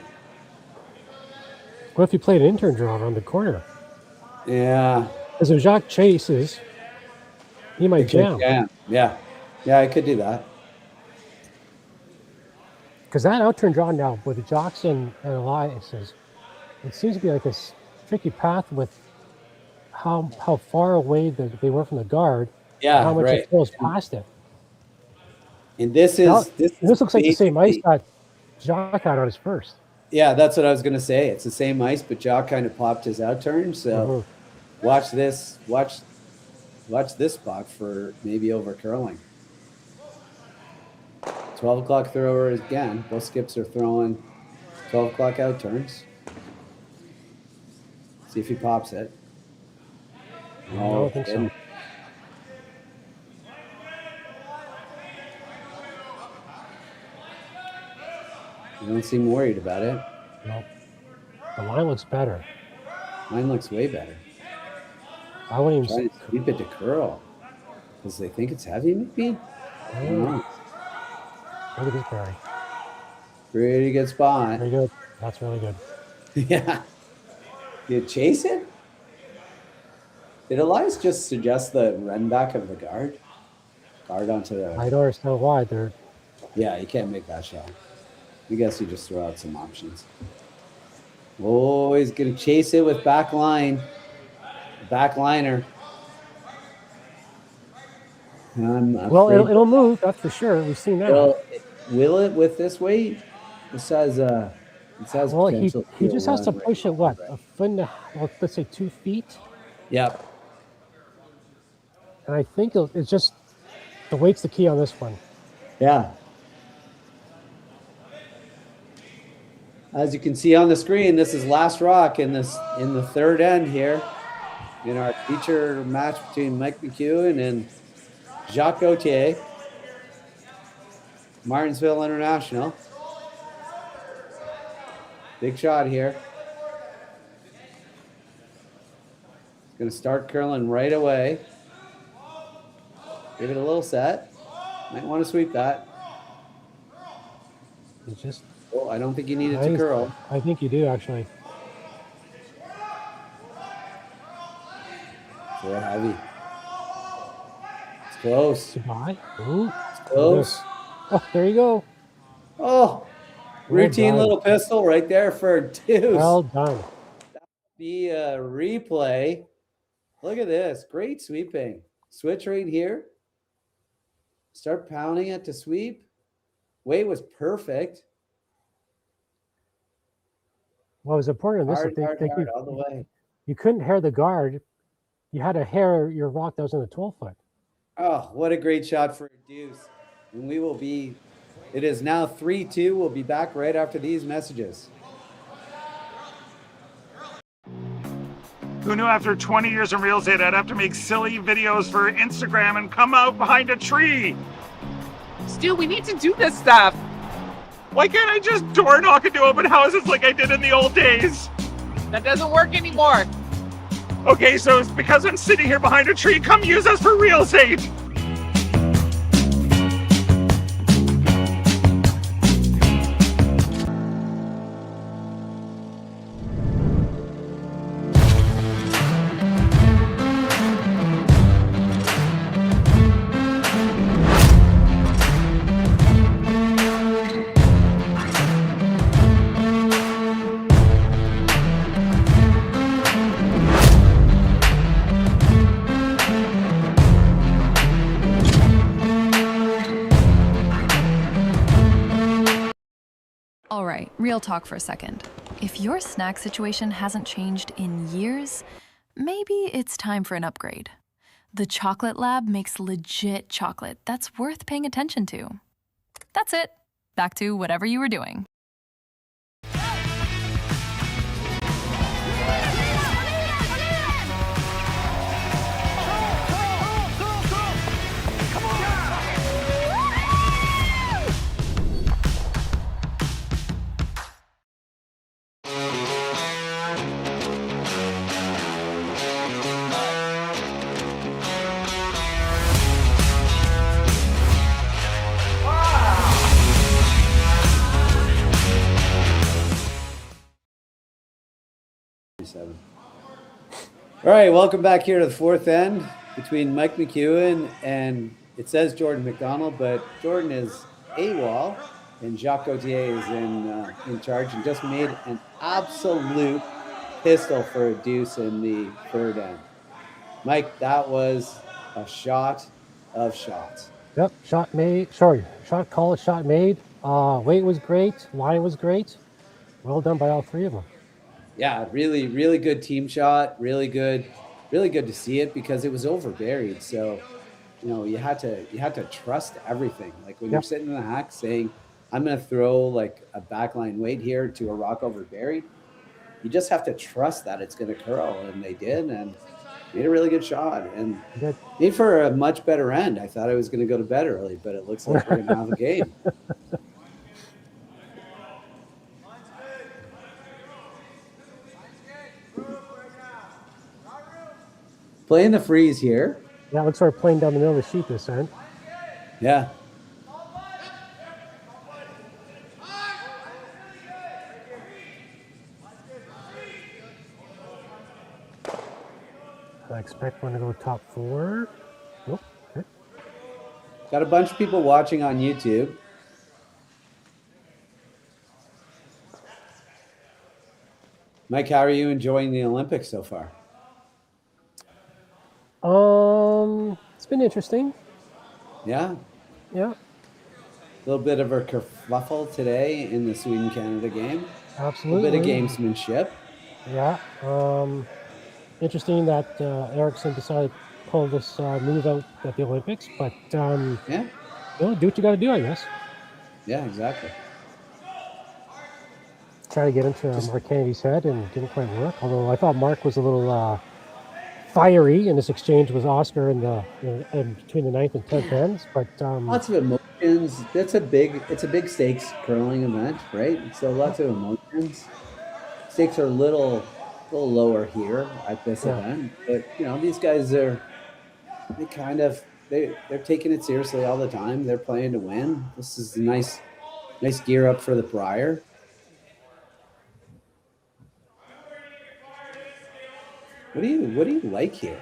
What if you played an intern draw around the corner? Yeah. Because if Jacques chases, he might jam. Yeah, I could do that. Because that outturn draw now with Jacques and Elias, it seems to be like this tricky path with how far away they were from the guard. Yeah, how much right. it goes past it. And this looks like the same ice that Jacques had on his first. Yeah, that's what I was gonna say. It's the same ice, but Jacques kind of popped his outturn. So watch this spot for maybe over curling. 12 o'clock thrower again. Both skips are throwing 12 o'clock outturns. See if he pops it. I don't think so. You don't seem worried about it. No. The line looks better. Mine looks way better. I wouldn't even Trying to sweep it to curl. Because they think it's heavy, maybe? I don't know. Look at this Barry. Pretty good spot. Very good. That's really good. Yeah. You chase it? Did Elias just suggest the run back of the guard? Guard onto the... I don't understand why they're... Yeah, you can't make that shot. I guess you just throw out some options. Oh, he's going to chase it with back line. Backliner. Well, it'll move, that's for sure. We've seen that. Will it with this weight? It says well, he just has to push it, what, a foot and a half, well, let's say 2 feet? Yep. And I think it's just, the weight's the key on this one. Yeah. As you can see on the screen, this is last rock in the third end here in our feature match between Mike McEwen and Jacques Gauthier, Martensville International. Big shot here. Going to start curling right away. Give it a little set. Might want to sweep that. It's just... Oh, I don't think you need it to curl. I think you do, actually. So heavy. It's close. Goodbye. Ooh. It's close. Oh, there you go. Oh, routine little pistol right there for deuce. Well done. That would be a replay. Look at this. Great sweeping. Switch right here. Start pounding it to sweep. Weight was perfect. What was important in this? Hard, all the way. You couldn't hair the guard. You had to hair your rock that was in the 12 foot. Oh, what a great shot for a deuce. And we will be, it is now 3-2. We'll be back right after these messages. Who knew after 20 years in real estate I'd have to make silly videos for Instagram and come out behind a tree? Stu, we need to do this stuff. Why can't I just door knock into open houses like I did in the old days? That doesn't work anymore. Okay, so it's because I'm sitting here behind a tree. Come use us for real estate. All right, real talk for a second. If your snack situation hasn't changed in years, maybe it's time for an upgrade. The Chocolate Lab makes legit chocolate that's worth paying attention to. That's it. Back to whatever you were doing. All right, welcome back here to the fourth end between Mike McEwen and it says Jordon McDonald, but Jordan is AWOL and Jacques Gauthier is in charge and just made an absolute pistol for a deuce in the third end. Mike, that was a shot of shots. Yep, shot call, shot made. Weight was great, line was great. Well done by all three of them. Yeah, really, really good team shot. Really good to see it because it was overburied. So, you had to trust everything. Like when you're sitting in the hack saying, I'm going to throw like a backline weight here to a rock overburied, you just have to trust that it's going to curl. And they did, and made a really good shot. And made for a much better end. I thought I was going to go to bed early, but it looks like we're going to have a game. Playing the freeze here. Yeah, looks like we're playing down the middle of the sheet this end. Yeah. I expect one to go top four. Nope. Okay. Got a bunch of people watching on YouTube. Mike, how are you enjoying the Olympics so far? It's been interesting. Yeah. Yeah. A little bit of a kerfuffle today in the Sweden-Canada game. Absolutely. A bit of gamesmanship. Yeah. Interesting that Eriksson decided to pull this move out at the Olympics, but do what you got to do, I guess. Yeah, exactly. Try to get into Mark Kennedy's head and didn't quite work. Although I thought Mark was a little fiery in this exchange with Oscar in between the 9th and 10th ends, but lots of emotions. It's a big stakes curling event, right? So lots of emotions. Stakes are a little lower here at this event, but these guys they're taking it seriously all the time. They're playing to win. This is a nice gear up for the Brier. What do you like here?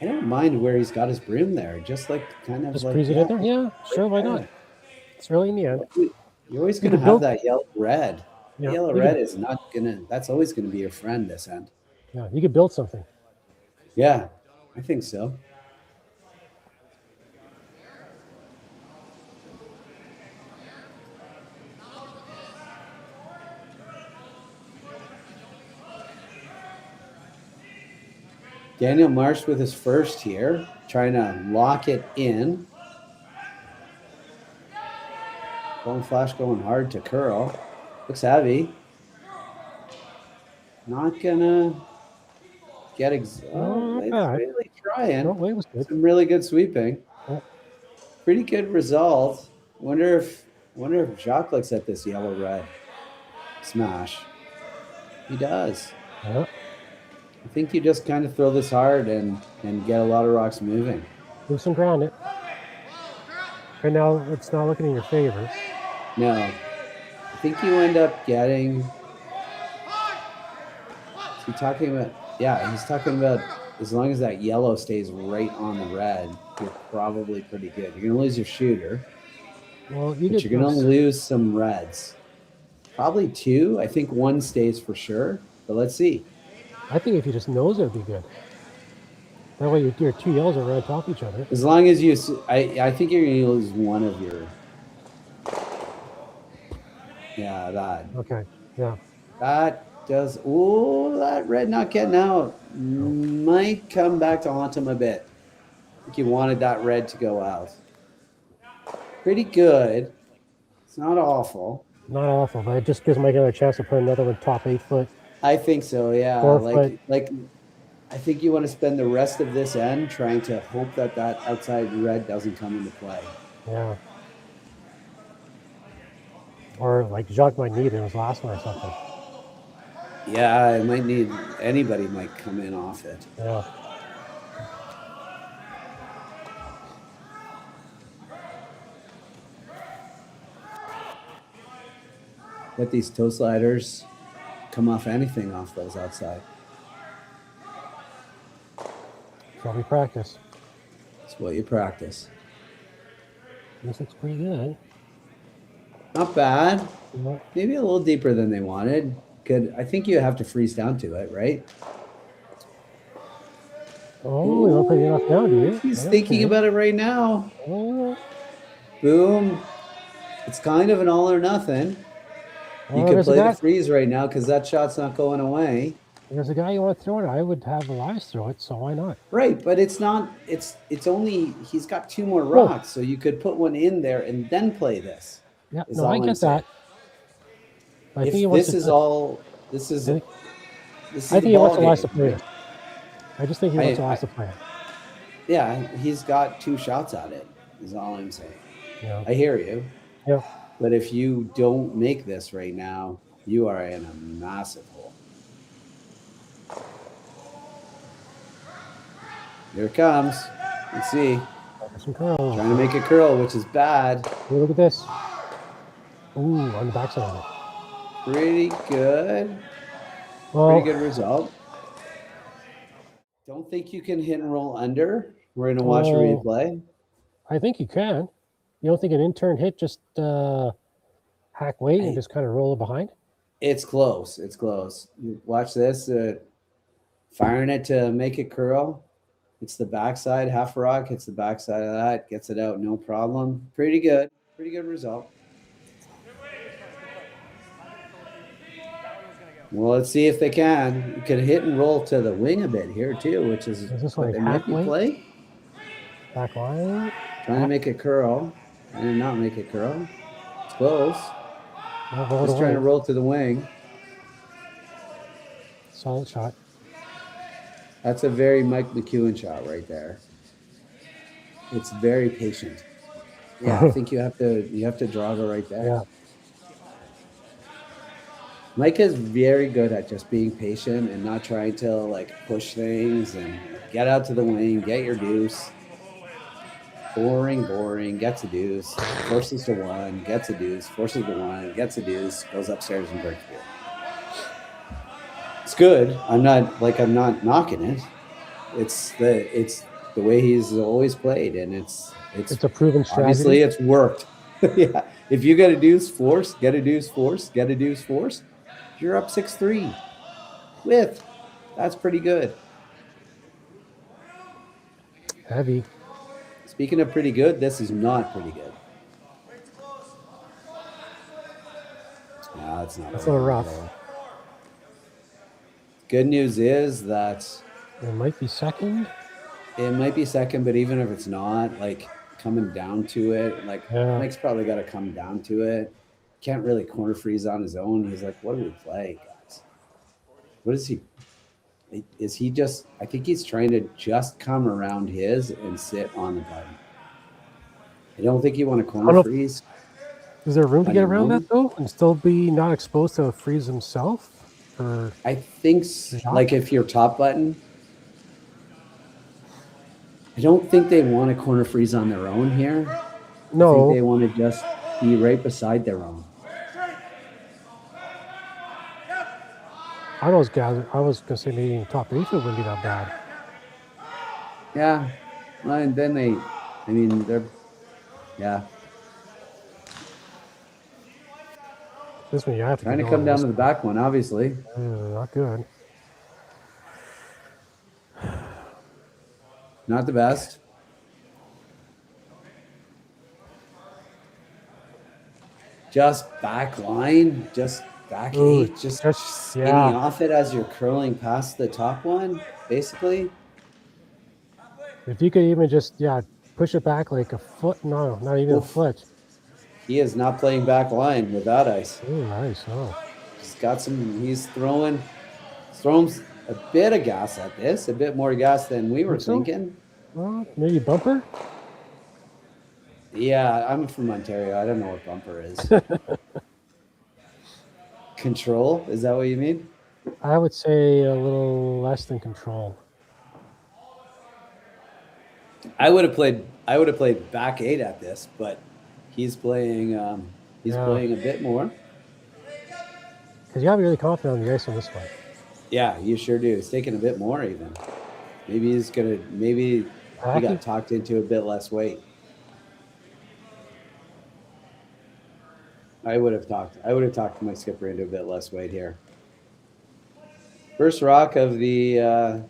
I don't mind where he's got his broom there. Just like just freeze it in there. Yeah, sure, why not? It's really in the end. You're always going to have that yellow red. Yeah, yellow red is not gonna. That's always going to be your friend this end. Yeah, you could build something. Yeah, I think so. Daniel Marsh with his first here, trying to lock it in. Golden Flash going hard to curl. Looks heavy. Not gonna get really trying. No, way was good. Some really good sweeping. Oh. Pretty good result. Wonder if Jacques looks at this yellow red smash. He does. Yeah. I think you just kind of throw this hard and get a lot of rocks moving. Move some ground it. Right now, it's not looking in your favor. No. I think you end up getting... Is he talking about... Yeah, he's talking about as long as that yellow stays right on the red, you're probably pretty good. You're going to lose your shooter. Well, but you're going to lose some reds. Probably 2. I think 1 stays for sure. But let's see. I think if you just nose it, would be good. That way your 2 yellows are right on top of each other. As long as you... I think you're going to lose 1 of your... Yeah, that. Okay, yeah. That does... Ooh, that red not getting out. Might come back to haunt him a bit. I think you wanted that red to go out. Pretty good. It's not awful. Not awful, but it just gives Mike another chance to put another one top 8 foot. I think so, yeah. 4 foot. I think you want to spend the rest of this end trying to hope that outside red doesn't come into play. Yeah. Or like Jacques might need it in his last one or something. Yeah, it might need... Anybody might come in off it. Yeah. Let these toe sliders come off anything off those outside. That's what we practice. That's what you practice. This looks pretty good. Not bad. Yeah. Maybe a little deeper than they wanted. Good. I think you have to freeze down to it, right? Oh, you don't put it enough now, do you? He's thinking about it right now. Oh. Boom. It's kind of an all or nothing. You can play the freeze right now because that shot's not going away. There's a guy you want to throw it. I would have Elias throw it, so why not? Right, but it's not. It's only he's got 2 more rocks, so you could put one in there and then play this. Yeah, no, I get that. I think this is all. This is. I think he wants Elias to play it. I just think he wants Elias to play it. Yeah, he's got 2 shots at it. Is all I'm saying. Yeah. I hear you. Yeah. But if you don't make this right now, you are in a massive hole. Here it comes. Let's see. Some curl. Trying to make it curl, which is bad. Hey, look at this. Ooh, on the backside of it. Pretty good. Well, pretty good result. Don't think you can hit and roll under. We're going to watch a replay. I think you can. You don't think an intern hit just hack weight and just kind of roll it behind? It's close. It's close. You watch this. Firing it to make it curl. It's the backside. Half rock hits the backside of that. Gets it out. No problem. Pretty good. Pretty good result. Well, let's see if they can. You could hit and roll to the wing a bit here too, which is this what like they might be play. Back line. Trying to make it curl and not make it curl. It's close. Just trying to roll to the wing. Solid shot. That's a very Mike McEwen shot right there. It's very patient. Yeah, I think you have to drive it right there. Yeah. Mike is very good at just being patient and not trying to like push things and get out to the wing, get your deuce. Boring, gets a deuce, forces to 1, gets a deuce, forces to 1, gets a deuce, goes upstairs and breaks it. It's good. I'm not knocking it. It's the way he's always played, and it's a proven strategy. Obviously, it's worked. Yeah. If you get a deuce, force, get a deuce, force, get a deuce, force, you're up 6-3. That's pretty good. Heavy. Speaking of pretty good, this is not pretty good. No, it's not. That's a little rough. Good news is that it might be second. It might be second, but even if it's not, like coming down to it, Mike's probably got to come down to it. Can't really corner freeze on his own. He's like, what do we play, guys? What is he? Is he just, I think he's trying to just come around his and sit on the button. I don't think you want to corner freeze. Is there room to get around that, though, and still be not exposed to a freeze himself? for. I think like if you're top button, I don't think they want a corner freeze on their own here. No. I think they want to just be right beside their own. I was going to say maybe top 8 wouldn't be that bad. Yeah. Well, and then they're, yeah. This one you have to Trying to come down to the back one, obviously. Not good. Not the best. Just back line, just back 8, just skinny off it as you're curling past the top one, basically. If you could even just, push it back like a foot. No, not even a foot. He is not playing back line without ice. Oh, nice. Oh. He's throwing a bit of gas at this, a bit more gas than we were thinking. Well, maybe bumper? Yeah, I'm from Ontario. I don't know what bumper is. Control? Is that what you mean? I would say a little less than control. I would have played back 8 at this, but he's playing playing a bit more. Because you have to be really confident on the ice on this one. Yeah, you sure do. He's taking a bit more even. Maybe he got talked into a bit less weight. I would have talked my skipper into a bit less weight here. First rock of the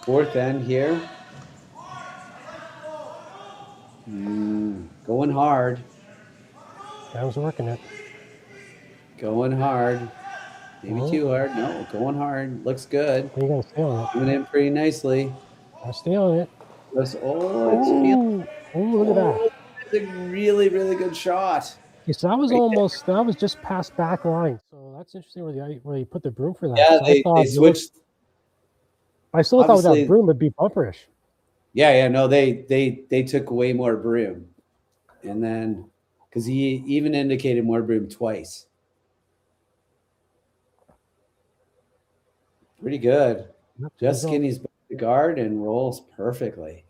fourth end here. Going hard. I was working it. Going hard. Maybe too hard. No, going hard. Looks good. You gotta stay on it. Doing it pretty nicely. I'll stay on it. Look at that. It's a really, really good shot. Okay, so that was just past back line. So that's interesting where you put the broom for that. Yeah, so they switched. I still thought that broom would be bumperish. Yeah, no, they took way more broom. And then, because he even indicated more broom twice. Pretty good. Just skinny's back to guard and rolls perfectly.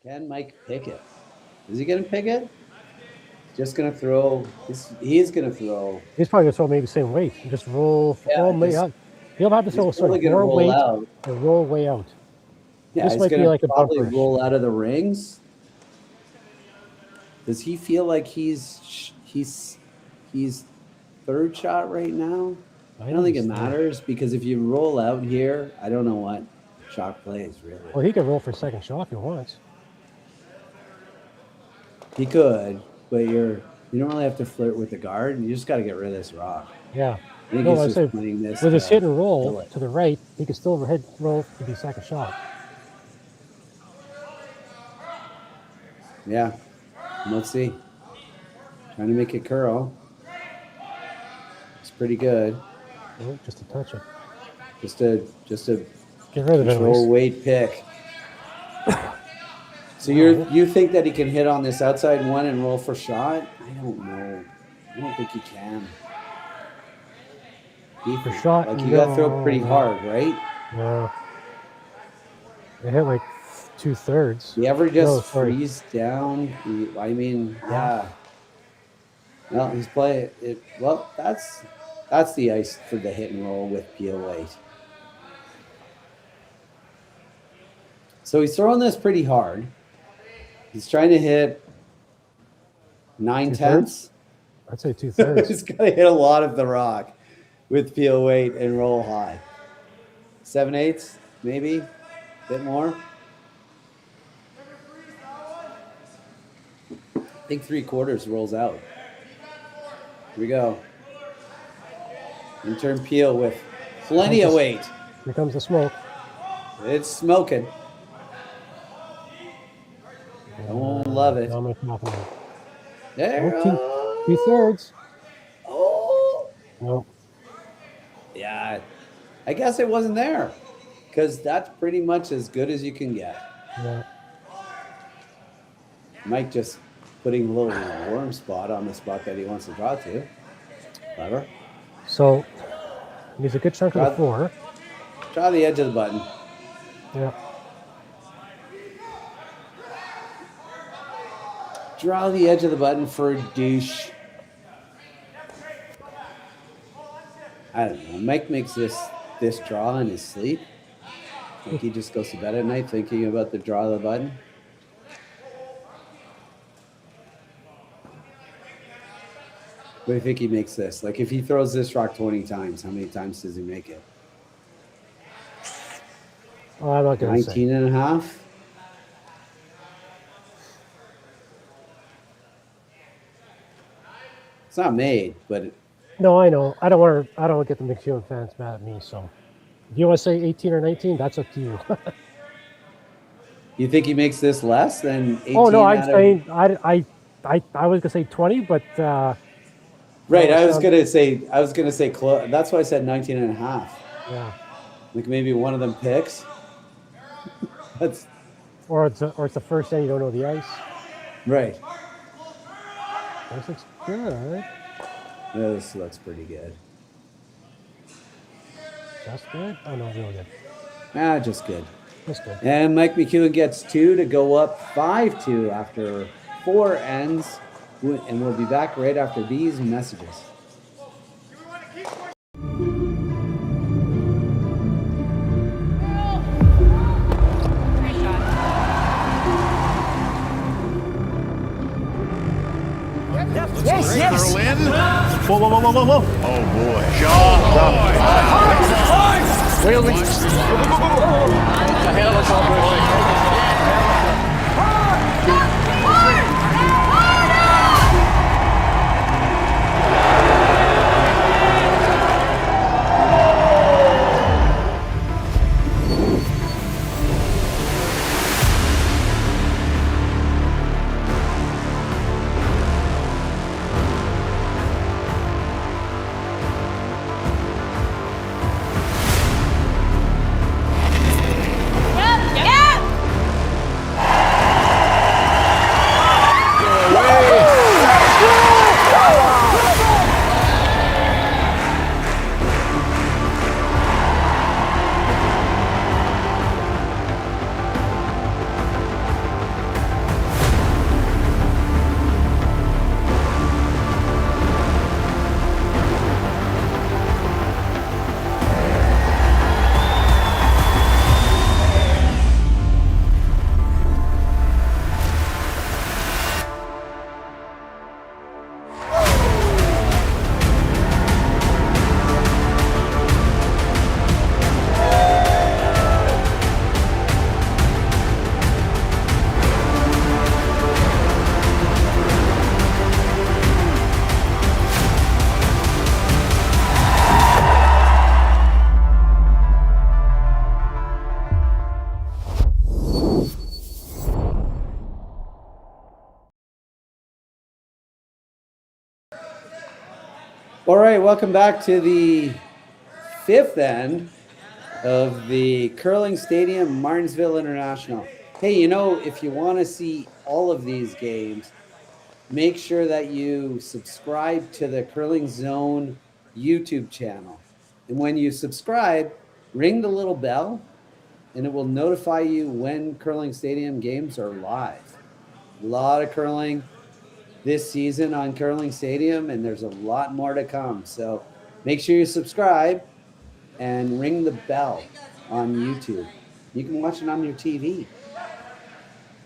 Can Mike pick it? Is he going to pick it? Just going to throw. He's going to throw. He's probably going to throw maybe the same weight. Just roll. He'll have to throw more weight and roll way out. Yeah, this might be like a bumper. Roll out of the rings. Does he feel like he's third shot right now? I don't think it matters because if you roll out here, I don't know what shot plays really. Well, he could roll for second shot if he wants. He could, but you don't really have to flirt with the guard. You just got to get rid of this rock. Yeah. I think he's just playing this with his hit and roll to the right, he could still hit roll to be second shot. Yeah. Let's see. Trying to make it curl. It's pretty good. Oh, just to touch it. Just a get rid of it. Control weight pick. So you think that he can hit on this outside one and roll for shot? I don't know. I don't think he can. For shot, like you got to throw pretty hard, right? Yeah. They hit like 2/3. You ever just freeze down? Yeah. Well, he's playing it. Well, that's the ice for the hit and roll with peel weight. So he's throwing this pretty hard. He's trying to hit 9/10. I'd say 2/3. He's got to hit a lot of the rock with peel weight and roll high. 7/8, maybe a bit more. I think 3/4 rolls out. Here we go. Intern peel with plenty of weight. Here comes the smoke. It's smoking. I won't love it. There. 2/3. Oh. Nope. Yeah. I guess it wasn't there because that's pretty much as good as you can get. Yeah. Mike just putting a little warm spot on the spot that he wants to draw to. Clever. So And he's a good chunk of the floor. Draw the edge of the button. Yeah. Draw the edge of the button for a douche. I don't know. Mike makes this draw in his sleep. Like he just goes to bed at night thinking about the draw of the button. What do you think he makes this? Like if he throws this rock 20 times, how many times does he make it? Oh, I'm not going to say. 19 and a half? It's not made, but No, I know. I don't want to get the McEwen fans mad at me. So, if you want to say 18 or 19, that's up to you. you think he makes this less than 18? Oh no, I'm saying I was gonna say 20, but right. I was gonna say close. That's why I said 19 and a half. Yeah. Like maybe one of them picks. That's or it's the first day you don't know the ice. Right. This looks good. Yeah, this looks pretty good. Just good? Oh no, real good. Just good. Just good. And Mike McEwen gets 2 to go up 5-2 after 4 ends. And we'll be back right after these messages. Yes. Throw in. Whoa. Oh, boy. Wheel All right, welcome back to the 5th end of the Curling Stadium Martensville International. Hey, if you want to see all of these games, make sure that you subscribe to the Curling Zone YouTube channel. And when you subscribe, ring the little bell, and it will notify you when Curling Stadium games are live. A lot of curling this season on Curling Stadium, and there's a lot more to come. So make sure you subscribe and ring the bell on YouTube. You can watch it on your TV.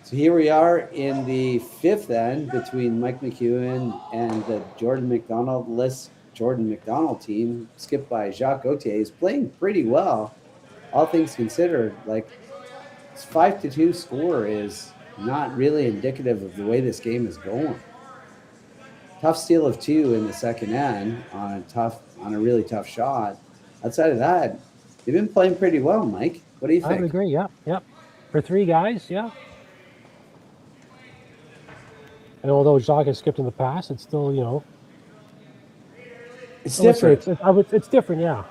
So here we are in the 5th end between Mike McEwen and the Jordon McDonald team, skipped by Jacques Gauthier. He's playing pretty well, all things considered. Like, this 5-2 score is not really indicative of the way this game is going. Tough steal of 2 in the second end on a really tough shot. Outside of that, they've been playing pretty well, Mike. What do you think? I would agree. Yeah. For 3 guys, yeah. And although Jacques has skipped in the past, it's still, it's different. It's different, yeah.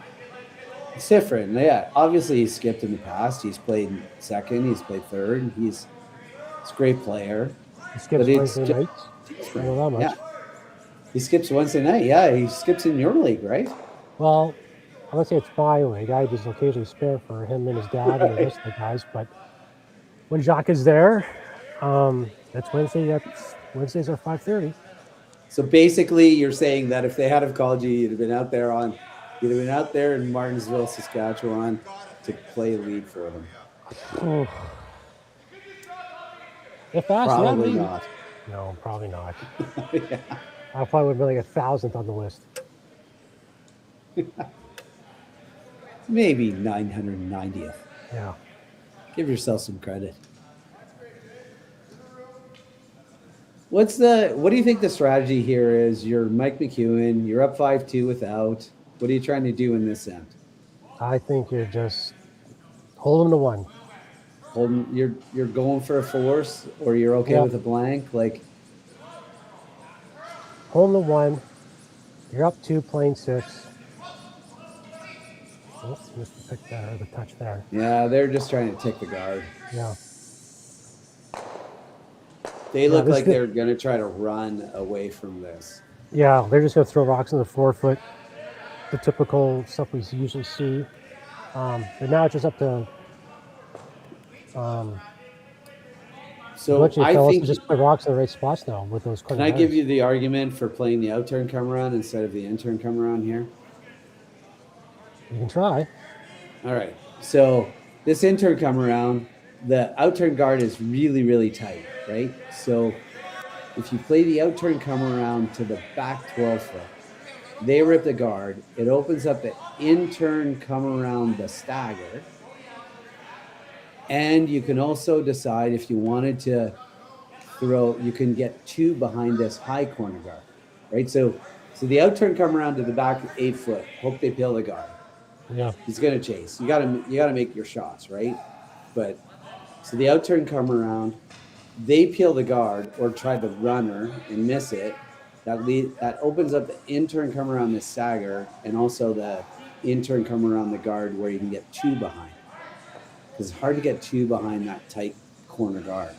It's different, yeah. Obviously, he's skipped in the past. He's played second. He's played third. He's a great player. He skips Wednesday nights. I know that much. Yeah. He skips Wednesday night. Yeah, he skips in your league, right? Well, I won't say it's my league. I just occasionally spare for him and his dad and the rest of the guys. But when Jacques is there, that's Wednesday. Wednesdays are 5:30. So basically, you're saying that if they had have called you, you'd have been out there in Martensville, Saskatchewan, to play lead for them. Oh. If asked, Probably yeah, not. No, probably not. Yeah. I probably would be like 1,000th on the list. Maybe 990th. Yeah. Give yourself some credit. What do you think the strategy here is? You're Mike McEwen, you're up 5-2 without. What are you trying to do in this end? I think you're just hold them to 1. You're going for a force, or you're okay with a blank? Like, hold them to 1. You're up 2, playing 6. Oops, missed the pick there, the touch there. yeah, they're just trying to take the guard. Yeah. They look like they're going to try to run away from this. Yeah, they're just going to throw rocks in the 4-foot, the typical stuff we usually see. But now it's just up to So I think just put rocks in the right spots now with those. Can I give you the argument for playing the out-turn come around instead of the in-turn come around here? You can try. All right. So this in-turn come around, the out-turn guard is really, really tight, right? So if you play the out-turn come around to the back 12-foot, they rip the guard. It opens up the in-turn come around the stagger. And you can also decide if you wanted to throw, you can get 2 behind this high corner guard, right? So the out-turn come around to the back 8-foot. Hope they peel the guard. Yeah. He's going to chase. You got to make your shots, right? But so the out-turn come around, they peel the guard or try the runner and miss it. That opens up the in-turn come around the stagger and also the in-turn come around the guard where you can get 2 behind. Because it's hard to get 2 behind that tight corner guard.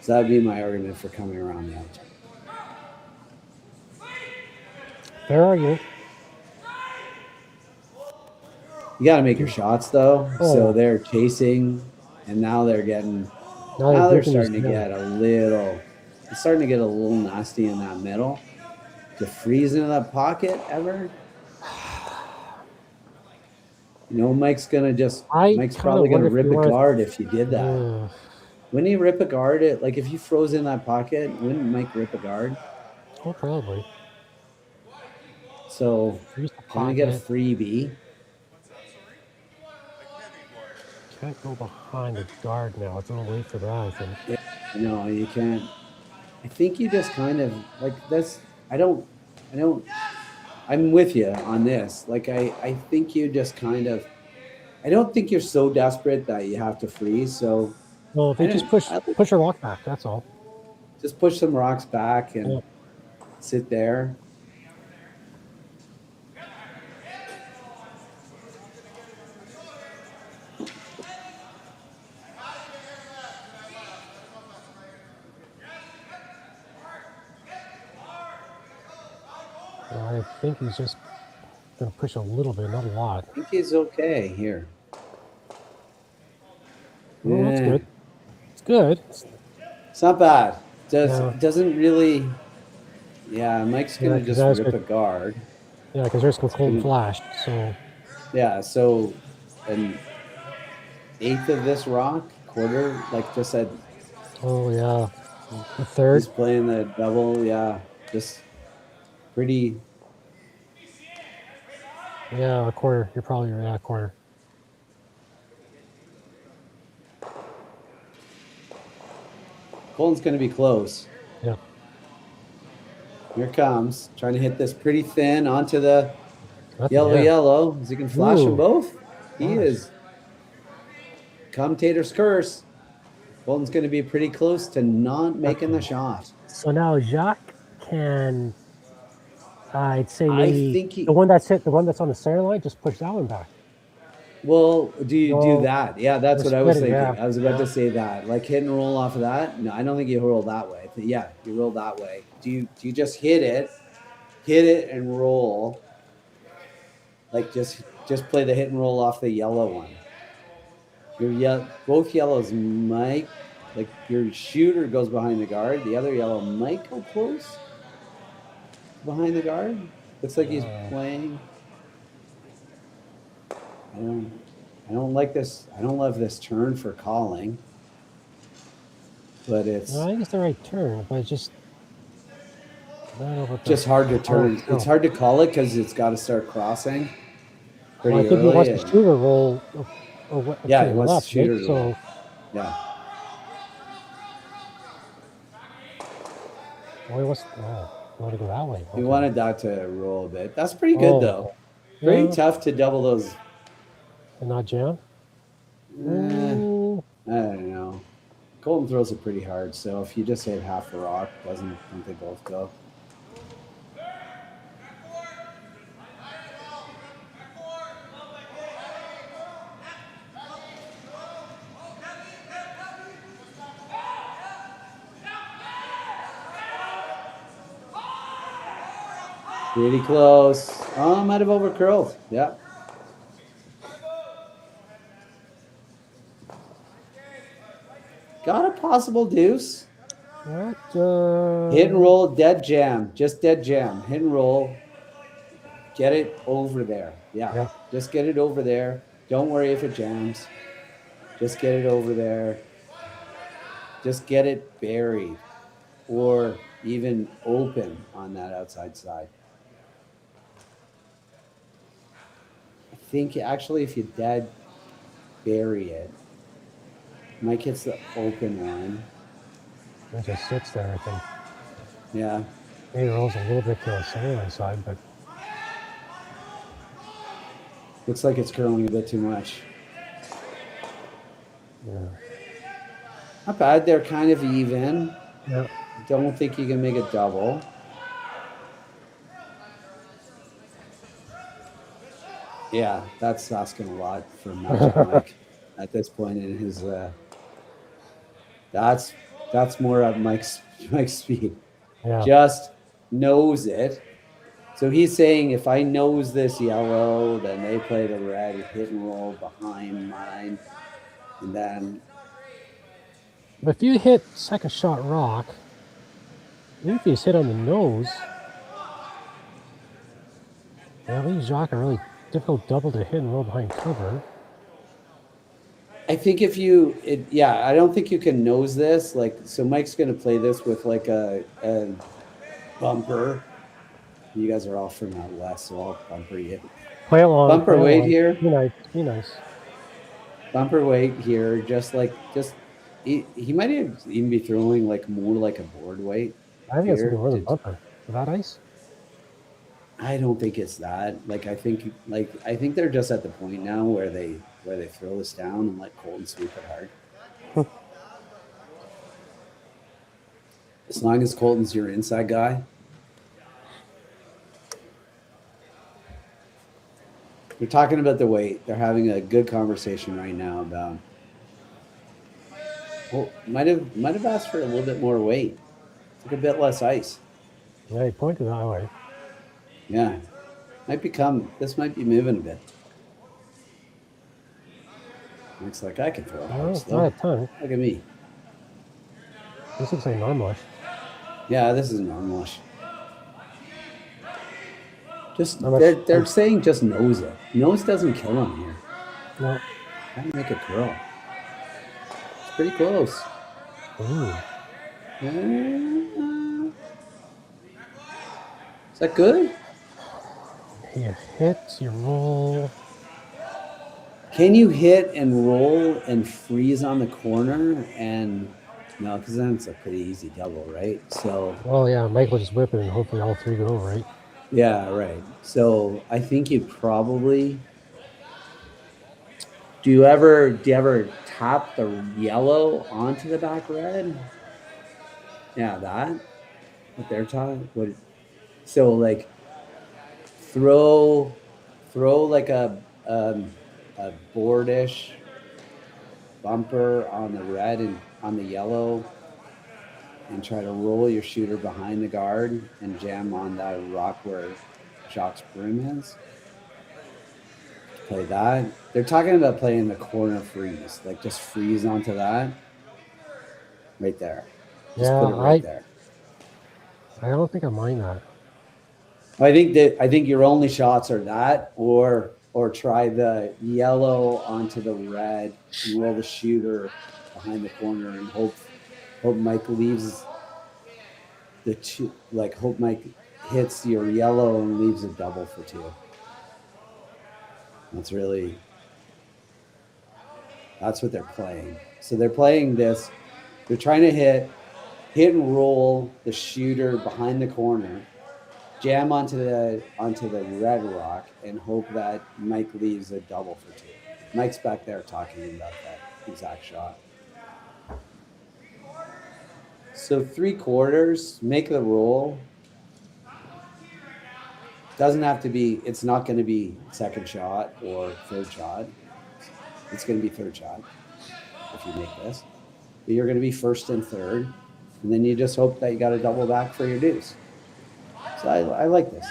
So that would be my argument for coming around the out-turn. Fair argument. You got to make your shots though. Oh. So they're chasing, and now they're getting. Now they're starting to get a little. It's starting to get a little nasty in that middle. To freeze into that pocket ever. Mike's gonna Mike's probably gonna rip a guard if you did that. Wouldn't he rip a guard? If you froze in that pocket, wouldn't Mike rip a guard? Oh, probably. So can we get a freebie? Can't go behind the guard now. It's a little late for that, I think. Yeah, no, you can't. I think you just kind of this. I'm with you on this. I think you just kind of. I don't think you're so desperate that you have to freeze. So. Well, if you just push a rock back, that's all. Just push some rocks back and sit there. I think he's just going to push a little bit, not a lot. I think he's okay here. Well, that's good. It's good. It's not bad. Doesn't really. Yeah, Mike's going to just rip a guard. Yeah, because there's some cold flash. So. Yeah, so an 1/8 of this rock, quarter, just said. Oh, yeah. A third. He's playing the double, yeah. Just pretty. Yeah, a quarter. You're probably right. A quarter. Colton's going to be close. Yeah. Here it comes. Trying to hit this pretty thin onto the yellow. Is he going to flash them both? He is. Commentator's curse. Colton's going to be pretty close to not making the shot. So now Jacques can, I'd say maybe the one that's on the center line, just push that one back. Well, do you do that? Yeah, that's what I was thinking. Yeah. I was about to say that. Hit and roll off of that? No, I don't think you roll that way. Yeah, you roll that way. Do you just hit it and roll? Just just play the hit and roll off the yellow one. Both yellows might, like your shooter goes behind the guard. The other yellow might go close behind the guard. Looks like he's playing. I don't like this. I don't love this turn for calling. But it's. No, I think it's the right turn, but it's just. Just hard to turn. It's hard to call it because it's got to start crossing pretty I think early. he wants the shooter roll. Yeah, he wants the shooter right? roll. So, yeah. Oh, he wants to go that way. He wanted that to roll a bit. That's pretty good, though. Pretty tough to double those. And not jam? I don't know. Colton throws it pretty hard, so if you just hit half the rock, don't they both go? Pretty close. Oh, might have overcurled. Yeah. Got a possible deuce. What? Hit and roll, dead jam. Just dead jam. Hit and roll. Get it over there. Yeah. Just get it over there. Don't worry if it jams. Just get it over there. Just get it buried or even open on that outside side. I think actually if you dead bury it, Mike hits the open one. It just sits there, I think. Yeah. Maybe rolls a little bit to the center side, but looks like it's curling a bit too much. Yeah. Not bad. They're kind of even. Yeah. Don't think you can make a double. Yeah, that's asking a lot for Magic Mike at this point in his. That's more up Mike's speed. Yeah. Just nose it. So he's saying if I nose this yellow, then they play the red, hit and roll behind mine, and then. But if you hit second shot rock, even if you hit on the nose, that leaves Jacques a really difficult double to hit and roll behind cover. I think if I don't think you can nose this. Like, so Mike's going to play this with like a bumper. You guys are all from out west, so I'll bumper you. Play along. Bumper play weight along. here. Be nice. Bumper weight here, he might even be throwing like more like a board weight. I think it's going to be more than bumper. Without ice? I don't think it's that. I think they're just at the point now where they throw this down and let Colton sweep it hard. As long as Colton's your inside guy. They're talking about the weight. They're having a good conversation right now about. Well, might have asked for a little bit more weight. Took a bit less ice. Yeah, he pointed that way. Yeah. This might be moving a bit. Looks like I can throw a house, though. Not a ton. Look at me. This looks like normalish. Yeah, this is normalish. They're saying just nose it. Nose doesn't kill him here. No. Gotta make it curl. It's pretty close. Ooh. Is that good? You hit, you roll. Can you hit and roll and freeze on the corner? And no, because then it's a pretty easy double, right? So. Well, yeah, Mike will just whip it and hopefully all three go, right? Yeah, right. So I think you probably. Do you ever tap the yellow onto the back red? Yeah, that. What they're talking. So like. Throw like a boardish bumper on the red and on the yellow, and try to roll your shooter behind the guard and jam on that rock where Jacques' brim is. play that. They're talking about playing the corner freeze, like just freeze onto that. Right there. Just put it right there. I don't think I mind that. I think your only shots are that, or try the yellow onto the red and roll the shooter behind the corner and hope Mike leaves the two, like hope Mike hits your yellow and leaves a double for 2. That's what they're playing. So they're playing this. They're trying to hit and roll the shooter behind the corner, jam onto the red rock, and hope that Mike leaves a double for 2. Mike's back there talking about that exact shot. So 3/4, make the roll. Doesn't have to be, it's not going to be second shot or third shot. It's going to be third shot if you make this. But you're going to be first and third. And then you just hope that you got a double back for your deuce. So I like this.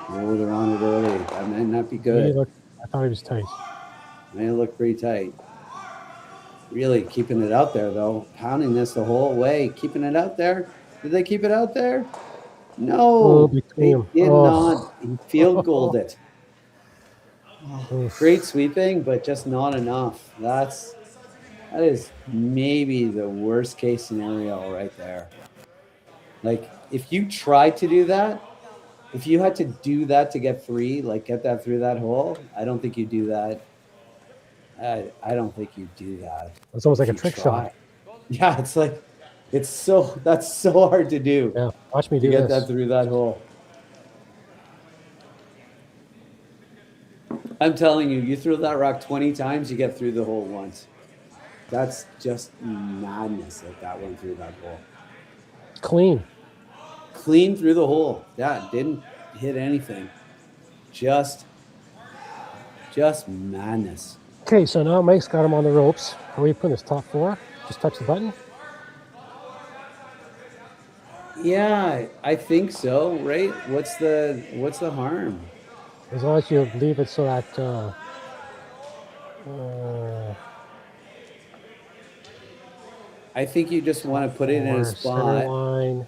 Oh, they're on it early. That might not be good. I thought he was tight. May look pretty tight. Really keeping it out there, though. Pounding this the whole way. Keeping it out there. Did they keep it out there? No. They did not. He field goaled it. Great sweeping, but just not enough. That is maybe the worst case scenario right there. Like, if you tried to do that, if you had to do that to get 3, like get that through that hole, I don't think you do that. I don't think you do that. It's almost like a trick shot. Yeah, it's like that's so hard to do. Yeah, watch me do get this. that through that hole. I'm telling you, you throw that rock 20 times, you get through the hole once. That's just madness that that went through that hole. Clean Through the hole. Yeah, didn't hit anything. Just madness. Okay, so now Mike's got him on the ropes. Are we putting this top 4? Just touch the button? Yeah, I think so, right? What's the harm? As long as you leave it so that I think you just want to put it in a spot. Line.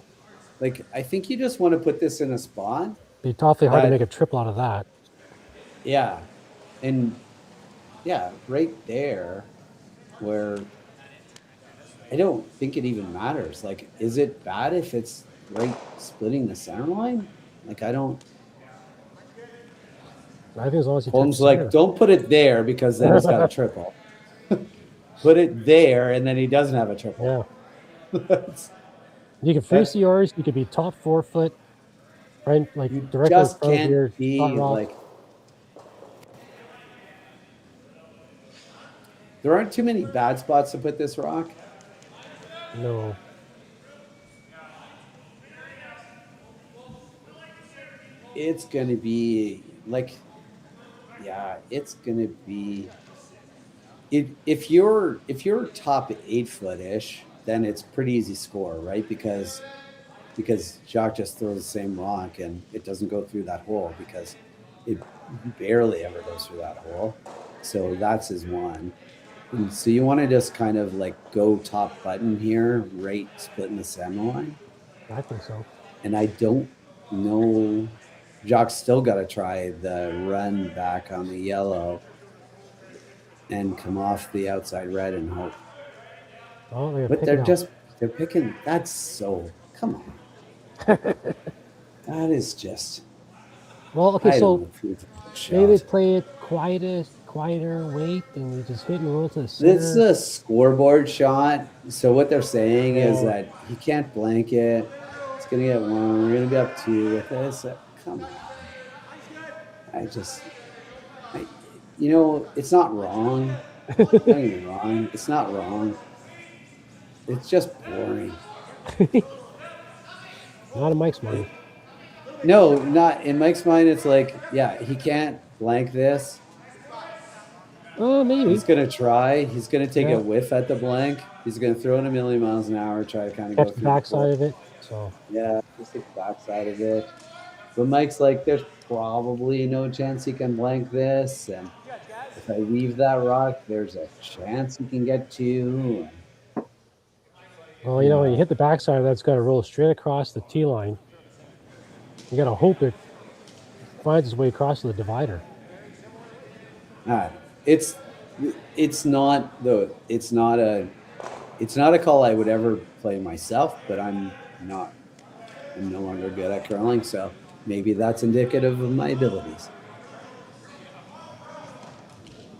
Like, I think you just want to put this in a spot. It'd be awfully hard to make a triple out of that. Yeah. And yeah, right there where I don't think it even matters. Like, is it bad if it's right splitting the center line? Like, I think as long as you Holmes like, don't put it there because then it's got a triple. Put it there and then he doesn't have a triple. Yeah. You can freeze yours. You could be top 4 foot, right? Like you directly just in front of your can't be like. There aren't too many bad spots to put this rock. No. It's going to be like, yeah, it's going to be. If you're top 8 foot-ish, then it's pretty easy score, right? Because Jacques just throws the same rock and it doesn't go through that hole because it barely ever goes through that hole. So that's his one. And so you want to just kind of like go top button here, right splitting the center line. I think so. And I don't know. Jacques still got to try the run back on the yellow and come off the outside red and hope. Oh, but they're picking. That's so. Come on. That is just. Well, okay, so maybe they play it quieter weight, and you just hit and roll to the center. This is a scoreboard shot. So what they're saying is that he can't blank it. It's gonna get 1. We're gonna be up 2 with this. Come on. It's not wrong. Don't get me wrong. It's not wrong. It's just boring. Not in Mike's mind. No, not in Mike's mind. It's like, yeah, he can't blank this. Oh, maybe. He's going to try. He's going to take a whiff at the blank. He's going to throw it a million miles an hour, try to kind of Catch go the through backside of it. So yeah, just the backside of it. But Mike's like, there's probably no chance he can blank this. And if I weave that rock, there's a chance he can get two. well, you know, when you hit the backside of that, it's got to roll straight across the tee line. You got to hope it finds its way across to the divider. It's not a call I would ever play myself, but I'm no longer good at curling, so maybe that's indicative of my abilities.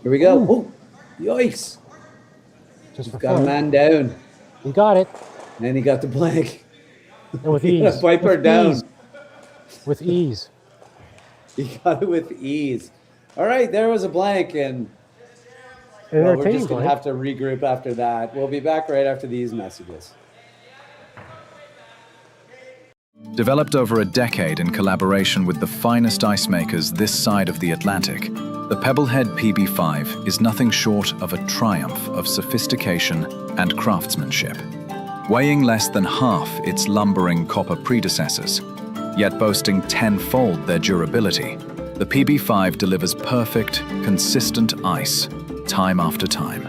Here we go. Oh, yikes. Just for got fun. a man down. He got it. And he got the blank. And with ease. Viper down. Ease. With ease. He got it with ease. All right, there was a blank, and we're just going to have to regroup after that. We'll be back right after these messages. Developed over a decade in collaboration with the finest ice makers this side of the Atlantic, the Pebblehead PB5 is nothing short of a triumph of sophistication and craftsmanship. Weighing less than half its lumbering copper predecessors, yet boasting tenfold their durability, the PB5 delivers perfect, consistent ice, time after time.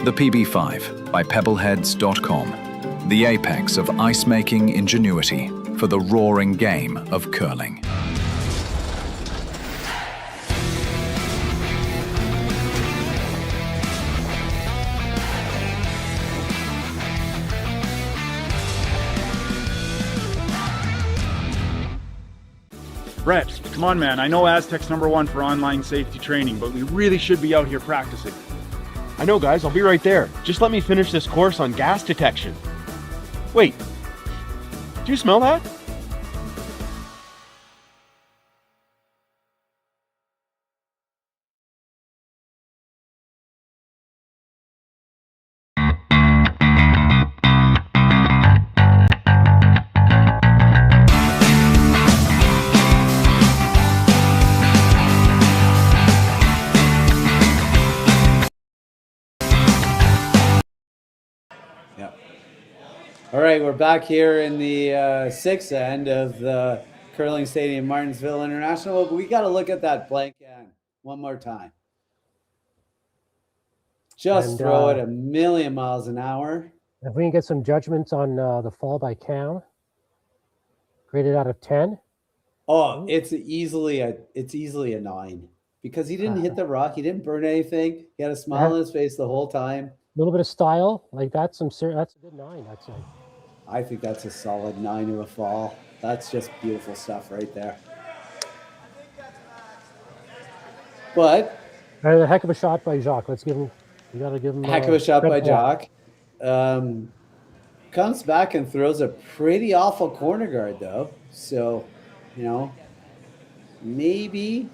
The PB5 by Pebbleheads.com, the apex of ice-making ingenuity for the roaring game of curling. Brett, come on, man. I know Aztec's #1 for online safety training, but we really should be out here practicing. I know, guys. I'll be right there. Just let me finish this course on gas detection. Wait. Do you smell that? All right, we're back here in the sixth end of the curling stadium, Martensville International. But we got to look at that blank can one more time. Just throw it a million miles an hour. If we can get some judgments on the fall by Cam, graded out of 10. Oh, it's easily a 9 because he didn't hit the rock. He didn't burn anything. He had a smile on his face the whole time. A little bit of style, like that's a good 9, I'd say. I think that's a solid 9 of a fall. That's just beautiful stuff right there. But a heck of a shot by Jacques. Let's give him. You got to give him. Heck of a shot by Jacques. Comes back and throws a pretty awful corner guard though. So, maybe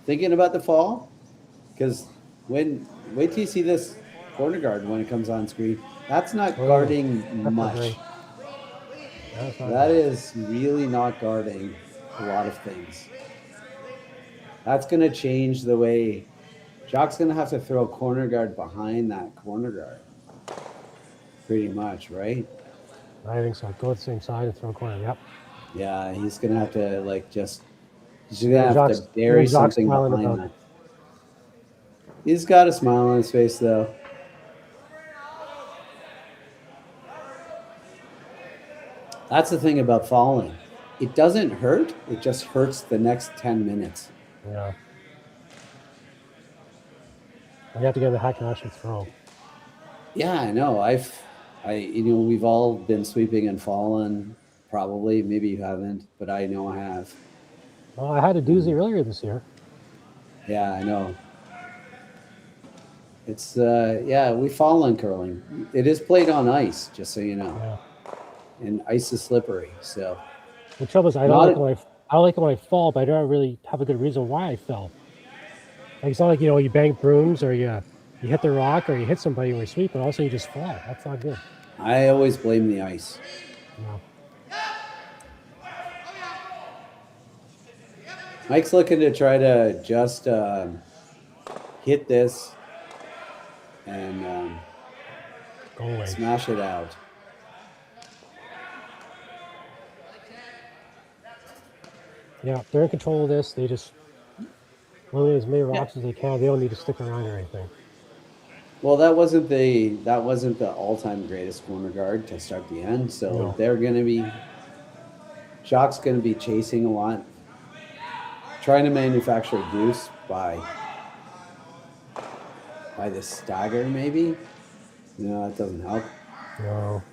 thinking about the fall, because wait till you see this corner guard when it comes on screen. That's not guarding much. That is really not guarding a lot of things. That's going to change the way Jacques going to have to throw a corner guard behind that corner guard. Pretty much, right? I think so. Go to the same side and throw a corner. Yep. Yeah, he's going to have to he's going to have to bury something behind that. He's got a smile on his face though. That's the thing about falling. It doesn't hurt. It just hurts the next 10 minutes. Yeah. You have to get the hack and actually throw. Yeah, I know. We've all been sweeping and fallen. Probably. Maybe you haven't, but I know I have. Well, I had a doozy earlier this year. Yeah, I know. It's we fall in curling. It is played on ice, just so you know. Yeah. And ice is slippery, so. The trouble is, I don't like it when I fall, but I don't really have a good reason why I fell. Like, it's not like, you bang brooms or you hit the rock or you hit somebody when you sweep, but also you just fall. That's not good. I always blame the ice. Yeah. Mike's looking to try to just hit this and Go away. smash it out. Yeah, they're in control of this. They just eliminate as many rocks as they can. They don't need to stick around or anything. Well, that wasn't the all-time greatest corner guard to start the end. So No. they're going to be Jacques going to be chasing a lot, trying to manufacture a deuce by the stagger, maybe. No, that doesn't help. No.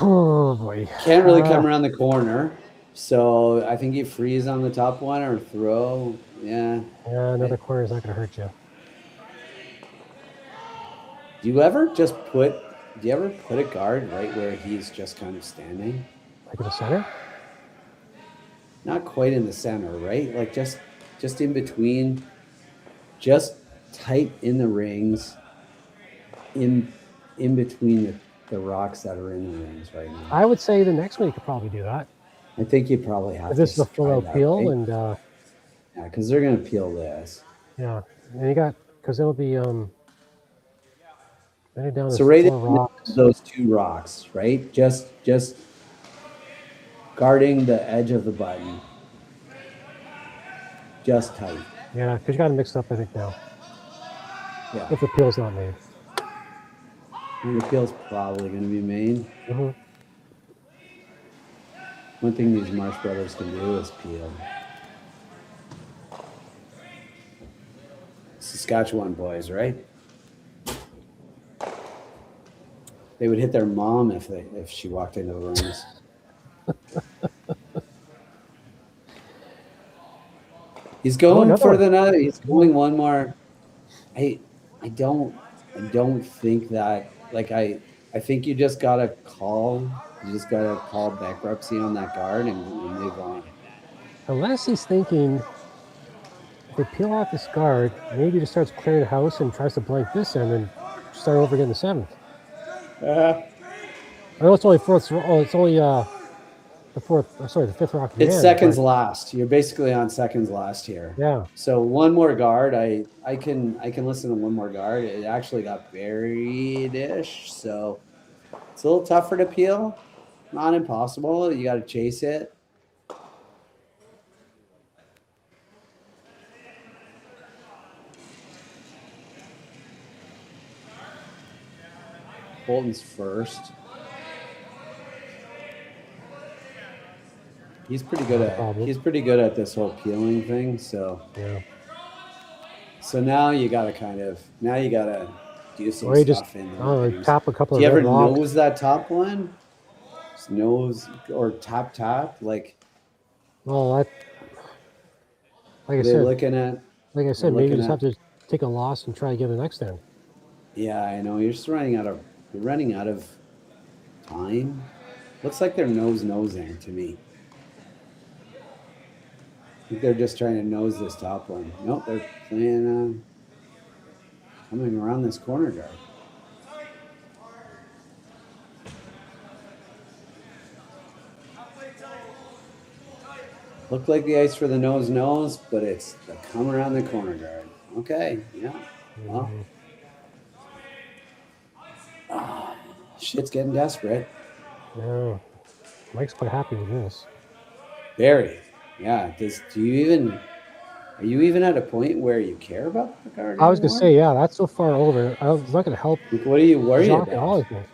Oh boy. Can't really come around the corner. So I think you freeze on the top one or throw. Yeah. Yeah, another corner is not going to hurt you. Do you ever put a guard right where he's just kind of standing? Like in the center? Not quite in the center, right? Like just in between, just tight in the rings, in between the rocks that are in the rings right now. I would say the next one you could probably do that. I think you probably have. This is a try full out that, peel, right? and Yeah, because they're gonna peel this. yeah, and you got because it'll be down So to right 4 in rocks. those 2 rocks, right? Just guarding the edge of the button. Just tight. Yeah, because you got to mix it up. I think now. Yeah. If the peel's not made. And the peel's probably going to be made. Mm-hmm. One thing these Marsh brothers can do is peel. Saskatchewan boys, right? They would hit their mom if she walked into the rooms. He's going for another. He's going one more. I don't think that. Like I think you just gotta call. You just gotta call bankruptcy on that guard and move on. Unless he's thinking, if they peel off this guard, maybe he just starts clearing the house and tries to blank this end and start over again the 7th. I know it's only 4th. Oh, it's only the 4th. Sorry, the 5th rock. It's seconds last. You're basically on seconds last here. Yeah. So one more guard. I can listen to one more guard. It actually got buried-ish, so it's a little tougher to peel. Not impossible. You got to chase it. Bolton's first. He's pretty good at this whole peeling thing. So yeah. So now you gotta do some Or you stuff just, in there. tap a couple Do you of ever red rocks. nose that top one? Just nose or tap like. Well, like I they're said, looking at. maybe you just have to take a loss and try to get the next end. Yeah, I know. You're just running out of time. Looks like they're nosing to me. I think they're just trying to nose this top one. Nope, they're playing coming around this corner guard. Looked like the ice for the nose, but it's the come around the corner guard. Okay, yeah. Well, shit's getting desperate. No, Mike's quite happy with this. Very. Yeah. Are you even at a point where you care about the guard? I was gonna say, yeah, that's so far over. I was not gonna help. What are you worried Jacques about? at all, I think.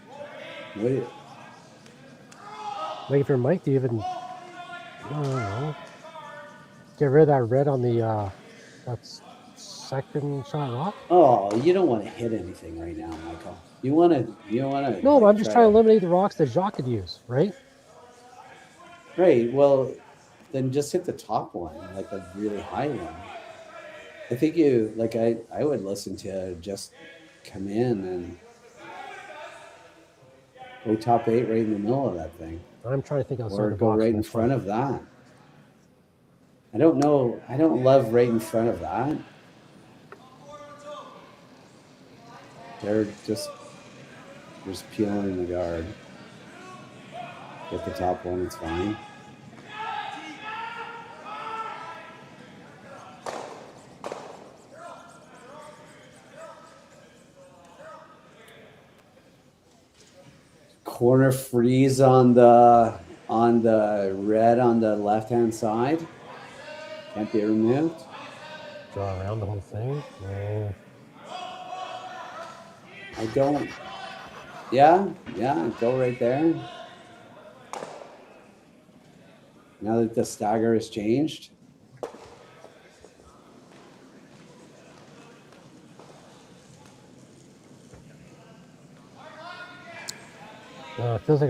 Like if you're Mike, do you even? I don't know. Get rid of that red on the that's second shot rock. Oh, you don't want to hit anything right now, Michael. You want to. No, I'm just trying to eliminate the rocks that Jacques could use, right? Right. Well, then just hit the top one, like a really high one. I think I would listen to just come in and go top 8 right in the middle of that thing. I'm trying to think outside Or the go box. right in front of that. I don't know. I don't love right in front of that. They're just peeling the guard. Get the top one, it's fine. corner freeze on the red on the left-hand side. Can't be removed. Draw around the whole thing. Yeah. I don't. Yeah, go right there. Now that the stagger has changed. It feels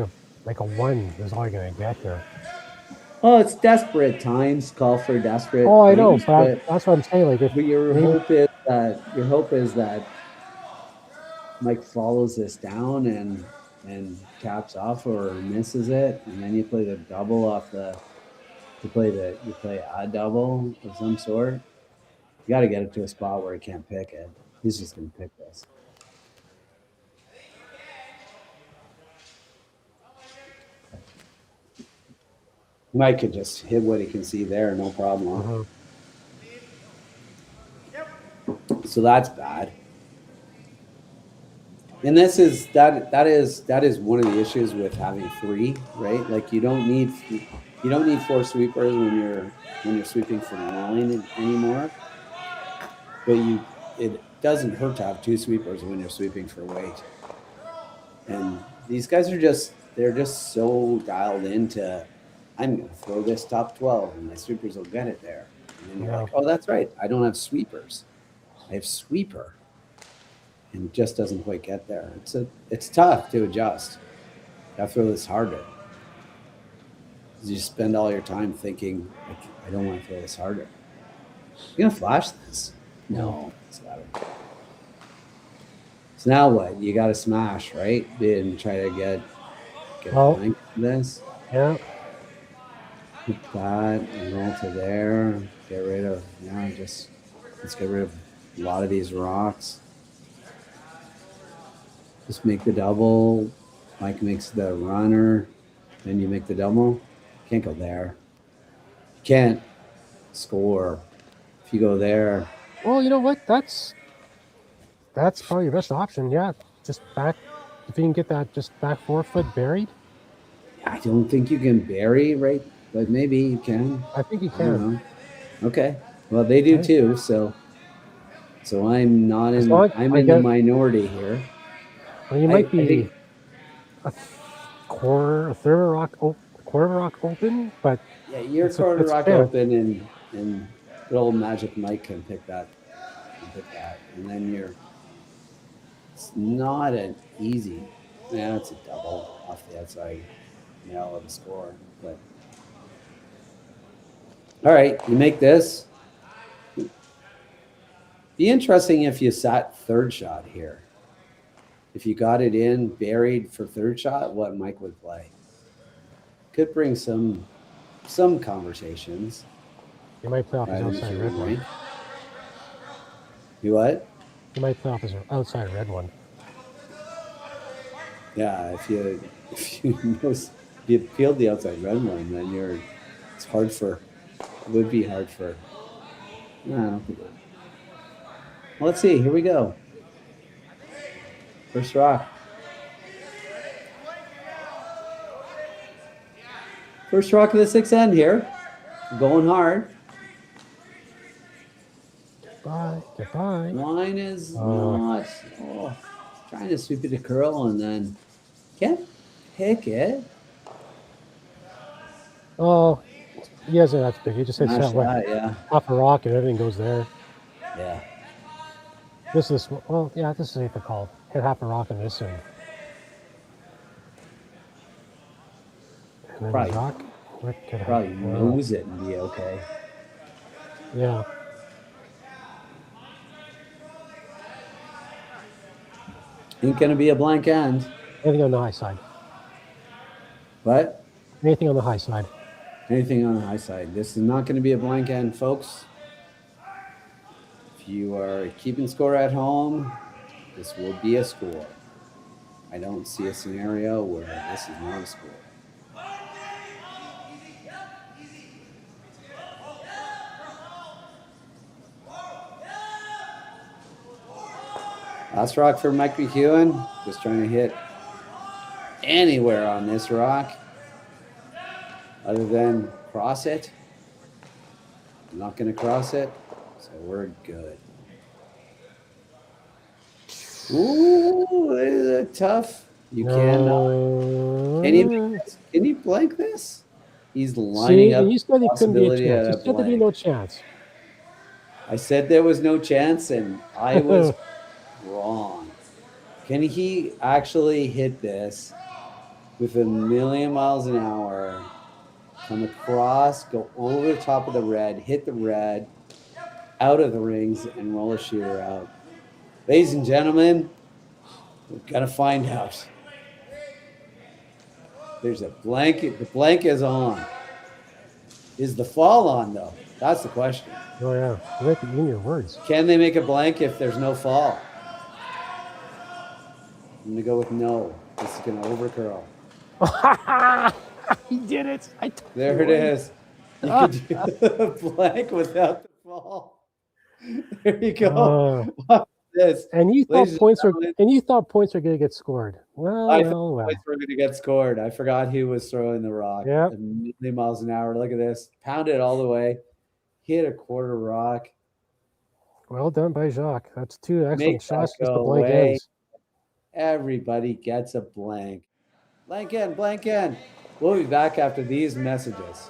like a one is all you're gonna get here. Oh, it's desperate times. Call for desperate. Oh, I know, times, but that's what I'm saying. Like, if but your hope is that Mike follows this down and caps off or misses it, and then you play the double off the. You play a double of some sort. You got to get it to a spot where he can't pick it. He's just gonna pick this. Mike could just hit what he can see there, no problem. So that's bad. And that is one of the issues with having three, right? Like you don't need four sweepers when you're sweeping for 9 anymore. But it doesn't hurt to have two sweepers when you're sweeping for weight. And these guys they're just so dialed into, I'm going to throw this top 12 and my sweepers will get it there. And then you're like, oh, that's right. I don't have sweepers. I have sweeper. And it just doesn't quite get there. It's tough to adjust. You have to throw this harder. You spend all your time thinking, I don't want to throw this harder. You're going to flash this? No. It's got it. So now what? You got to smash, right? And try to get a blank for this. Yeah. Put that and roll to there. Get rid of, let's get rid of a lot of these rocks. Just make the double. Mike makes the runner. Then you make the double. Can't go there. You can't score if you go there. Well, you know what? That's probably your best option. Yeah, just back. If you can get that just back 4 foot buried. I don't think you can bury, right? But maybe you can. I think you I can. don't know. Okay. Well, they do too. So I'm not in. I'm in the minority here. Well, you might be a third of a rock open, but yeah, you're quarter rock open, and good old Magic Mike can pick that, and then it's not an easy. Yeah, it's a double off the outside, of the score. But all right, you make this. Be interesting if you sat third shot here. If you got it in buried for third shot, what Mike would play could bring some conversations. You might play off his outside red one. You what? You might play off his outside red one. Yeah, if you peeled the outside red one, then it would be hard for. No. Well, let's see. Here we go. First rock. First rock of the 6th end here. Going hard. Goodbye. Line is not. Trying to sweep it to curl and then can't pick it. Oh, he hasn't that big. He just hits that off a rock and everything goes there. Yeah. This is safe to call. Hit half a rock in this and then rock. Probably nose it and be okay. Yeah. Ain't gonna be a blank end. Anything on the high side. What? Anything on the high side. Anything on the high side. This is not gonna be a blank end, folks. If you are keeping score at home, this will be a score. I don't see a scenario where this is not a score. Last rock for Mike McEwen. Just trying to hit anywhere on this rock other than cross it. I'm not going to cross it, so we're good. Ooh, this is a tough. You cannot. Can you blank this? He's lining up. You said he couldn't be a chance. You said there'd be no chance. I said there was no chance, and I was wrong. Can he actually hit this with 1,000,000 miles an hour, come across, go over the top of the red, hit the red, out of the rings, and roll a shooter out? Ladies and gentlemen, we're going to find out. There's a blanket. The blank is on. Is the fall on, though? That's the question. Oh, yeah. You have to mean your words. Can they make a blank if there's no fall? I'm going to go with no. This is going to overcurl. He did it. There it is. You could do the blank without the fall. There you go. This. And you thought points were going to get scored. Well, I thought points were going to get scored. I forgot who was throwing the rock. Yeah, 1,000,000 miles an hour. Look at this. Pound it all the way. Hit a quarter rock. Well done by Jacques. That's two excellent shots. Go The blank away. ends. Everybody gets a blank. Blank in, blank in. We'll be back after these messages.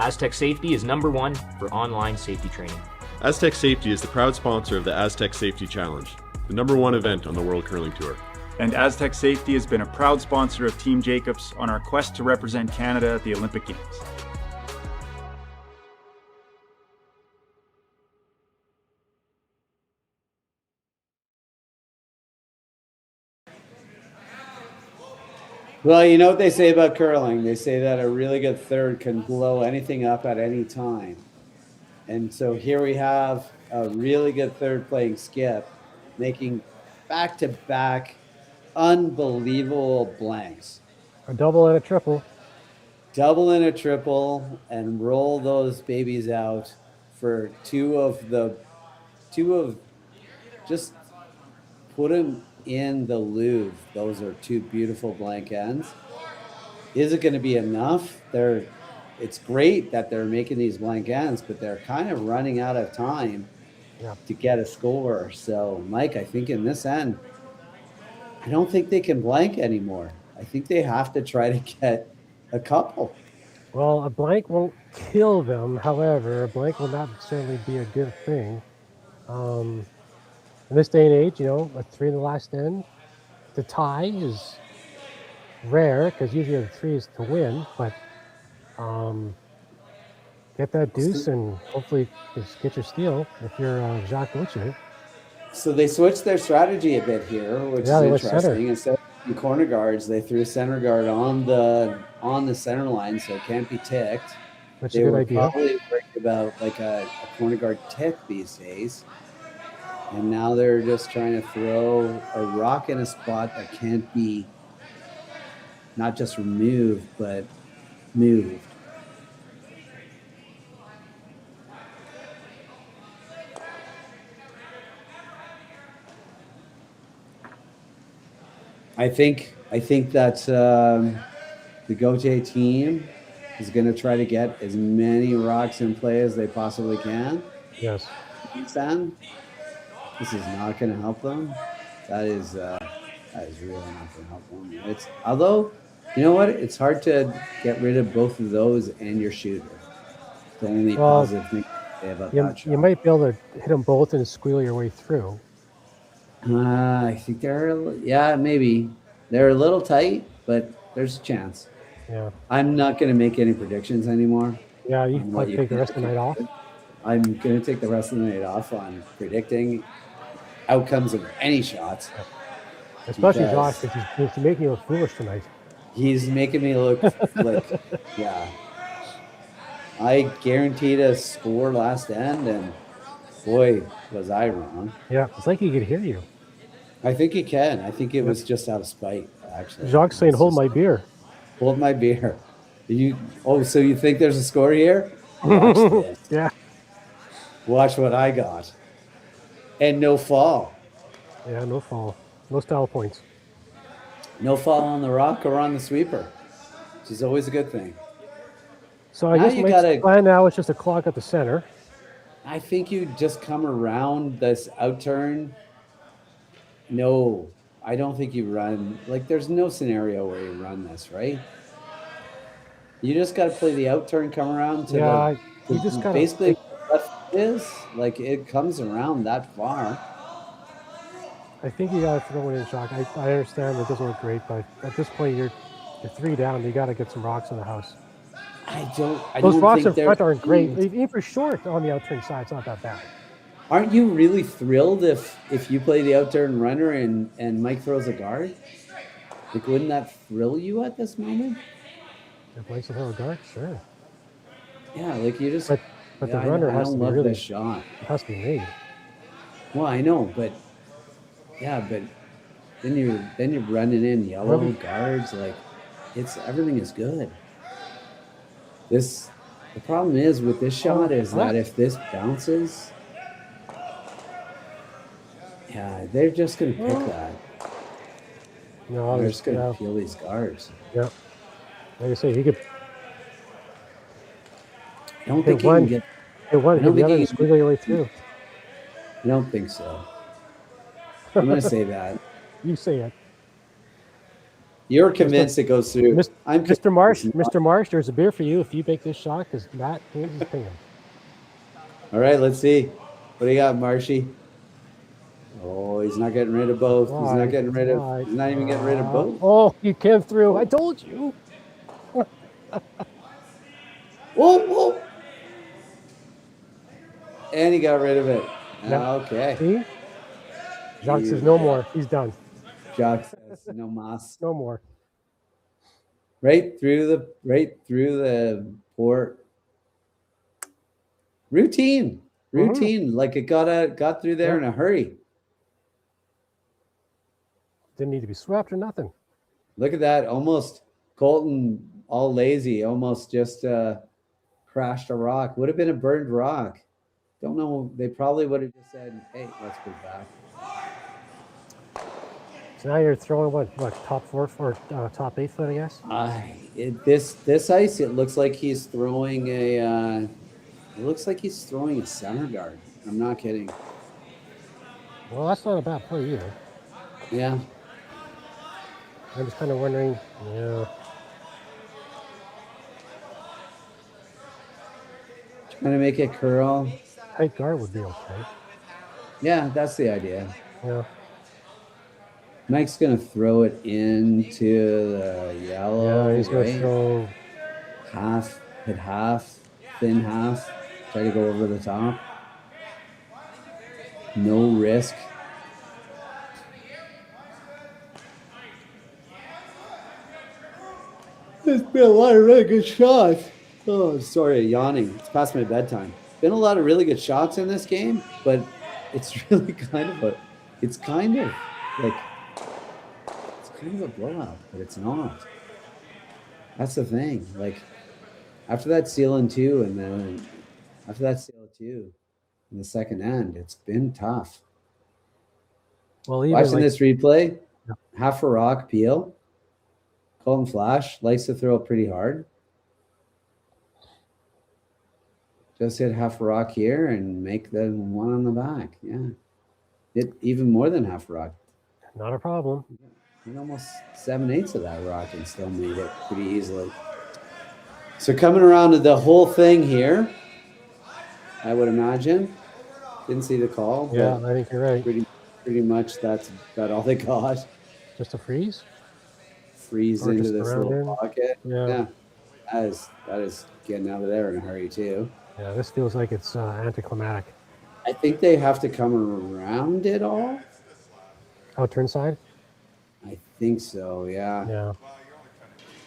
Aztec Safety is #1 for online safety training. Aztec Safety is the proud sponsor of the Aztec Safety Challenge, the #1 event on the World Curling Tour. And Aztec Safety has been a proud sponsor of Team Jacobs on our quest to represent Canada at the Olympic Games. Well, you know what they say about curling? They say that a really good third can blow anything up at any time. And so here we have a really good third playing Skip, making back-to-back unbelievable blanks. A double and a triple. Double and a triple, and roll those babies out for just put them in the Louvre. Those are two beautiful blank ends. Is it going to be enough? It's great that they're making these blank ends, but they're kind of running out of time to get a score. So, Mike, I think in this end, I don't think they can blank anymore. I think they have to try to get a couple. Well, a blank won't kill them. However, a blank will not necessarily be a good thing. In this day and age, a 3 in the last end, the tie is rare because usually the 3 is to win. But get that deuce and hopefully just get your steal if you're Jacques Gauthier. So they switched their strategy a bit here, which is interesting. Center. Instead of corner guards, they threw center guard on the center line, so it can't be ticked. Which They is a were good idea. probably worried about like a corner guard tick these days. And now they're just trying to throw a rock in a spot that can't be not just removed, but moved. I think that the Gauthier team is going to try to get as many rocks in play as they possibly can. Yes. Understand? This is not going to help them. That is really not going to help them. It's although, you know what? It's hard to get rid of both of those and your shooter. The only positive thing to say about that shot. You might be able to hit them both and squeal your way through. I think maybe. They're a little tight, but there's a chance. Yeah. I'm not going to make any predictions anymore. Yeah, you can take the rest of the night off. I'm going to take the rest of the night off on predicting outcomes of any shots. Especially Josh, because he's making you look foolish tonight. He's making me look like, yeah. I guaranteed a score last end, and boy, was I wrong. Yeah, it's like he could hear you. I think he can. I think it was just out of spite, actually. Jacques saying, hold my beer. Hold my beer. So you think there's a score here? Watch this. Yeah. Watch what I got. And no fall. Yeah, no fall. No style points. No fall on the rock or on the sweeper, which is always a good thing. So I guess my plan now is just to clog at the center. I think you just come around this outturn. No, I don't think you run. Like, there's no scenario where you run this, right? You just got to play the outturn, come around to you just gotta basically left is like it comes around that far. I think you got to throw it in, Jacques. I understand it doesn't look great, but at this point you're 3 down. You got to get some rocks in the house. Those rocks in front aren't great. Even for short on the outturn side, it's not that bad. Aren't you really thrilled if you play the outturn runner and Mike throws a guard? Like, wouldn't that thrill you at this moment? If Mike's a throw a guard, sure. Yeah, like you just. But the runner has to be really this shot. It has to be made. Well, I know, but then you're running in yellow guards. Like, everything is good. The problem is with this shot is that if this bounces, they're just gonna pick that. No, they're just gonna peel these guards. Yeah, like I say, he could. I don't think he can get. Hit one, hit the other, and squiggle your way through. I don't think so. I'm gonna say that. You say it. You're convinced it goes through. Mr. Marsh, there's a beer for you if you make this shot, because Matt hands his paying. All right, let's see. What do you got, Marshy? Oh, he's not getting rid of both. He's not getting rid of. He's not even getting rid of both. Oh, you came through. I told you. Whoa! And he got rid of it. Okay. See? Jacques says no more. He's done. Jacques says no mas. No more. Right through the port. Routine. Like it got through there in a hurry. Didn't need to be swept or nothing. Look at that. Almost Colton, all lazy, almost just crashed a rock. Would have been a burned rock. Don't know. They probably would have just said, hey, let's go back. So now you're throwing what top 4 or top 8 foot, I guess. This ice, it looks like he's throwing a. It looks like he's throwing a center guard. I'm not kidding. Well, that's not a bad play either. Yeah. I'm just kind of wondering. Yeah. Trying to make it curl. Tight guard would be okay. Yeah, that's the idea. Yeah. Mike's going to throw it into the yellow. Yeah, he's going to throw hit half, thin half. Try to go over the top. No risk. There's been a lot of really good shots. Oh, sorry, yawning. It's past my bedtime. Been a lot of really good shots in this game, but it's really kind of a blowout, but it's not. That's the thing. Like, after that seal in 2 and then after that seal 2 in the second end, it's been tough. Well, watching this replay, half a rock peel. Colton Flash likes to throw it pretty hard. Just hit half a rock here and make the one on the back. Yeah. Hit even more than half a rock. Not a problem. Hit almost 7/8 of that rock and still made it pretty easily. So coming around to the whole thing here, I would imagine. Didn't see the call. Yeah, but I think you're right. Pretty much that's about all they got. Just a freeze? Freeze Or into just this around little in? pocket. Yeah. That is getting out of there in a hurry too. Yeah, this feels like it's anticlimactic. I think they have to come around it all. Oh, turn side? I think so, yeah. Yeah.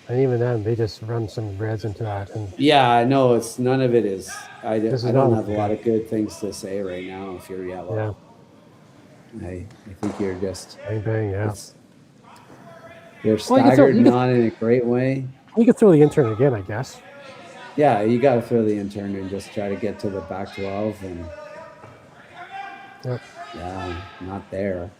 And even then, they just run some reds into that. And Yeah, I know it's none of it is. I This is don't not have a good. lot of good things to say right now if you're yellow. yeah, I think you're just bang, bang, yeah. you're Well, you can throw- staggered, you can- not in a great way. You could throw the intern again, I guess. Yeah, you got to throw the intern and just try to get to the back 12 and Yep. yeah, not there.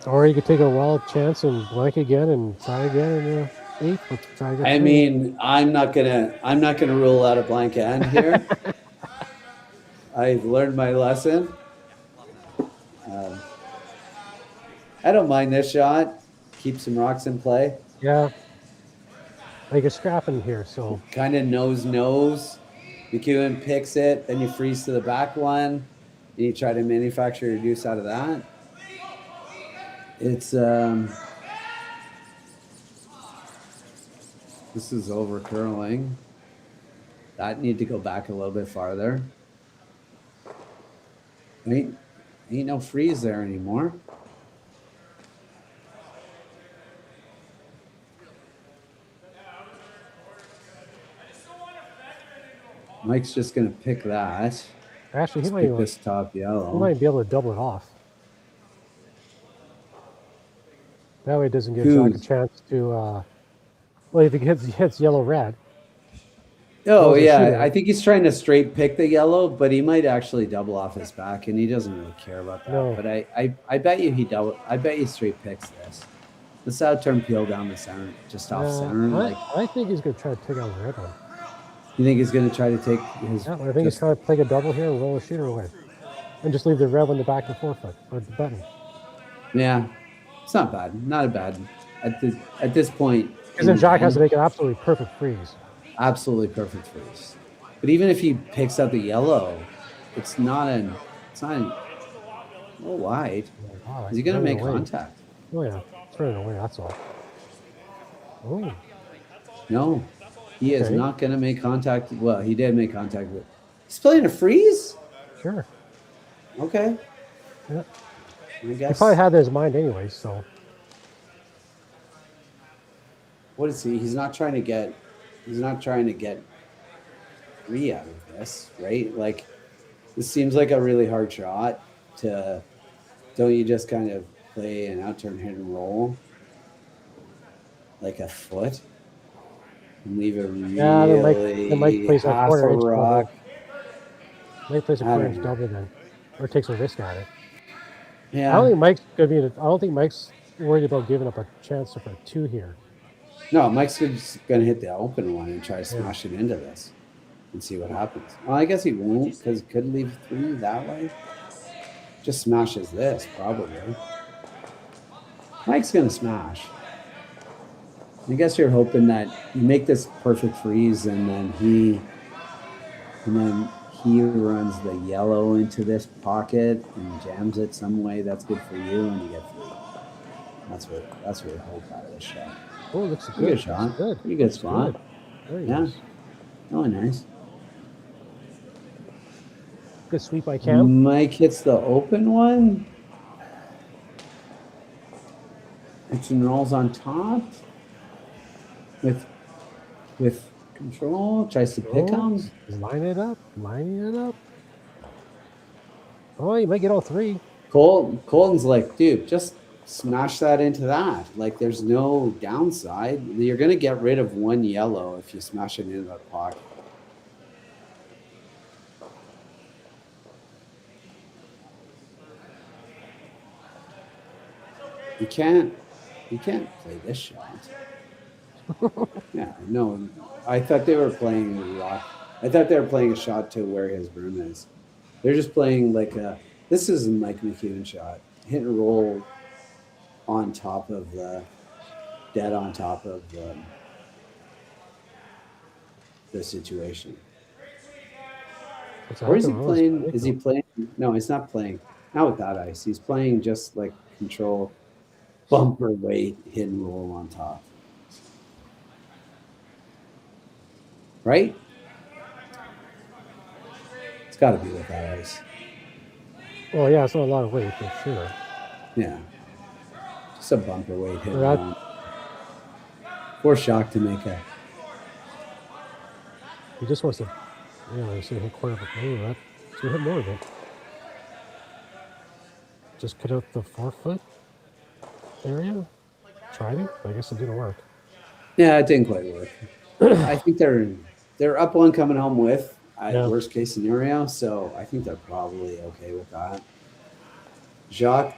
Or you could take a wild chance and blank again and try again in the 8th. But try again I mean, I'm not gonna rule out a blank end here. I've learned my lesson. I don't mind this shot. Keep some rocks in play. Yeah. Like a scrap in here, so Kind of nose. McEwen picks it, then you freeze to the back one, and you try to manufacture your deuce out of that. It's this is over curling. That need to go back a little bit farther. Ain't no freeze there anymore. Mike's just gonna pick that. actually he Let's might, pick even, this top he yellow. might be able to double it off. That way it doesn't give Who's- Zach a chance to, well, if he hits yellow-red. Oh Those are yeah, shooting. I think he's trying to straight pick the yellow, but he might actually double off his back, and he doesn't really care about that. No. But I bet you I bet you straight picks this. This out turn peel down the center, just off center. Like, I think he's going to try to take out the red one. you think he's gonna try to take his? Yeah, I think he's trying to play a double here and roll a shooter away. And just leave the red one in the back of the forefoot, or the button. Yeah, it's not bad. Not bad at this point. Because then Jack has to make an absolutely perfect freeze. Absolutely perfect freeze. But even if he picks up the yellow, it's not a little wide. Oh, Is he gonna running make away. contact? Oh yeah, it's running away, that's all. Oh, No, he is Okay. not gonna make contact. Well, he did make contact with. He's playing a freeze. sure. Okay. Yeah. I He guess. probably had that in his mind anyway, so. What is he? He's not trying to get 3 out of this, right? Like, this seems like a really hard shot to. Don't you just kind of play an out turn hit and roll, like a foot, and leave a really Yeah, the Mike plays that half a quarter inch rock? Mike plays a I quarter don't inch know. double then, or takes a risk at it. Yeah. I don't think Mike's gonna be. I don't think Mike's worried about giving up a chance for a 2 here. No, Mike's just gonna hit the open one and try to smash it into this, and see what happens. Well, I guess he won't because he could leave 3 that way. Just smashes this probably. Mike's gonna smash. I guess you're hoping that you make this perfect freeze and then he runs the yellow into this pocket and jams it some way that's good for you and you get 3. That's what I hope out of this shot. Oh, it looks Pretty good shot. Good. Pretty good Looks spot. good. Very Yeah. nice. Really nice. Good sweep by Cam. Mike hits the open one. And rolls on top with control. Tries to pick him. Line it up. Lining it up. Oh, you might get all 3. Colton's like, dude, just smash that into that. Like, there's no downside. You're gonna get rid of 1 yellow if you smash it into that pocket. You can't play this shot. Yeah, no, I thought they were playing a rock. I thought they were playing a shot to where his broom is. They're just playing like a. This is a Mike McEwen shot, hit and roll on top of the, dead on top of the situation. Or is he playing? Is he playing? No, he's not playing. Not with that ice. He's playing just like control, bumper weight, hit and roll on top. Right? It's got to be with that ice. Well, yeah, it's not a lot of weight for sure. Yeah. Just a bumper weight hit. Poor Shock to make a. He just wants to, hit a quarter of a blue. That should hit more of it. Just cut out the 4-foot area. Tried it. I guess it didn't work. Yeah, it didn't quite work. I think they're up one coming home with. Worst case scenario, so I think they're probably okay with that. Jacques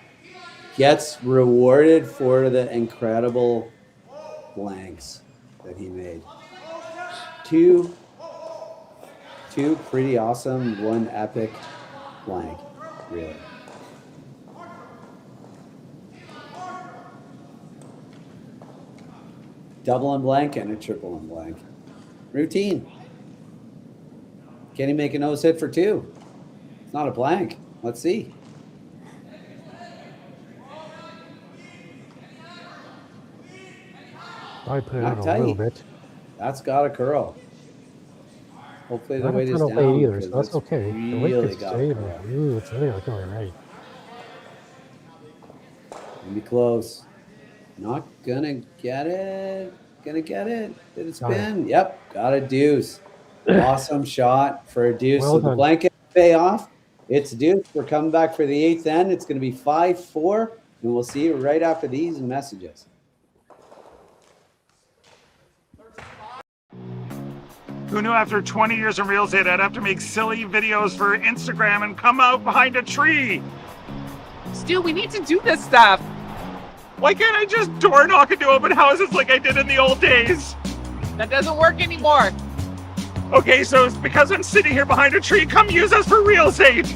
gets rewarded for the incredible blanks that he made. Two pretty awesome, one epic blank, really. Double and blank and a triple and blank. Routine. Can he make a nose hit for two? It's not a blank. Let's see. I put it out a little bit. That's got a curl. Hopefully the weight is down. Either, so that's okay. The weight Really gets got stable. Ooh, it's really not going right. Gonna be close. Not gonna get it. Gonna get it. Did it spin? Yep. Got a deuce. Awesome shot for a deuce. Well so done. the blanket pay off. It's deuce. We're coming back for the eighth end. It's going to be 5-4, and we'll see you right after these messages. Who knew after 20 years in real estate I'd have to make silly videos for Instagram and come out behind a tree? Stu, we need to do this stuff. Why can't I just door knock into open houses like I did in the old days? That doesn't work anymore. Okay, so it's because I'm sitting here behind a tree. Come use us for real estate.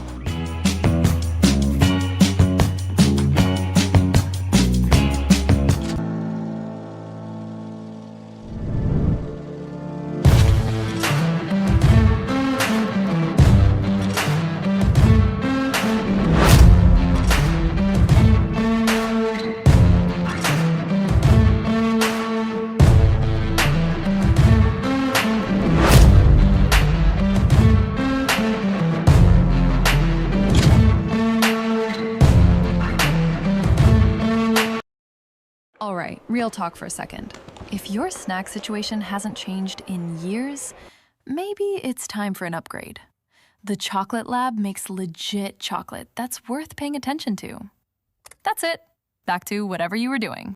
All right, real talk for a second. If your snack situation hasn't changed in years, maybe it's time for an upgrade. The Chocolate Lab makes legit chocolate that's worth paying attention to. That's it. Back to whatever you were doing.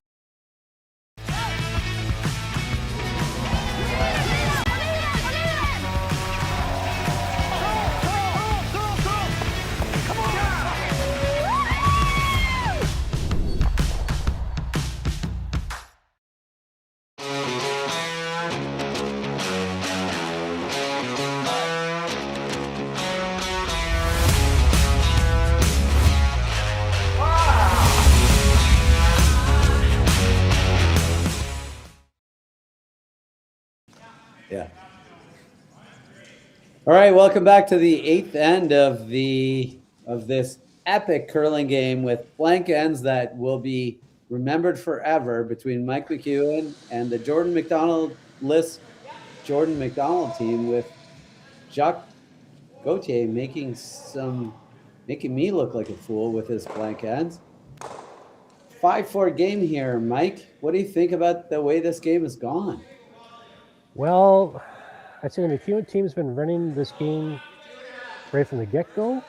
Yeah. All right, welcome back to the eighth end of this epic curling game with blank ends that will be remembered forever between Mike McEwen and the Jordon McDonald team, with Jacques Gauthier making me look like a fool with his blank ends. 5-4 game here, Mike. What do you think about the way this game has gone? Well, I'd say the McEwen team's been running this game right from the get-go.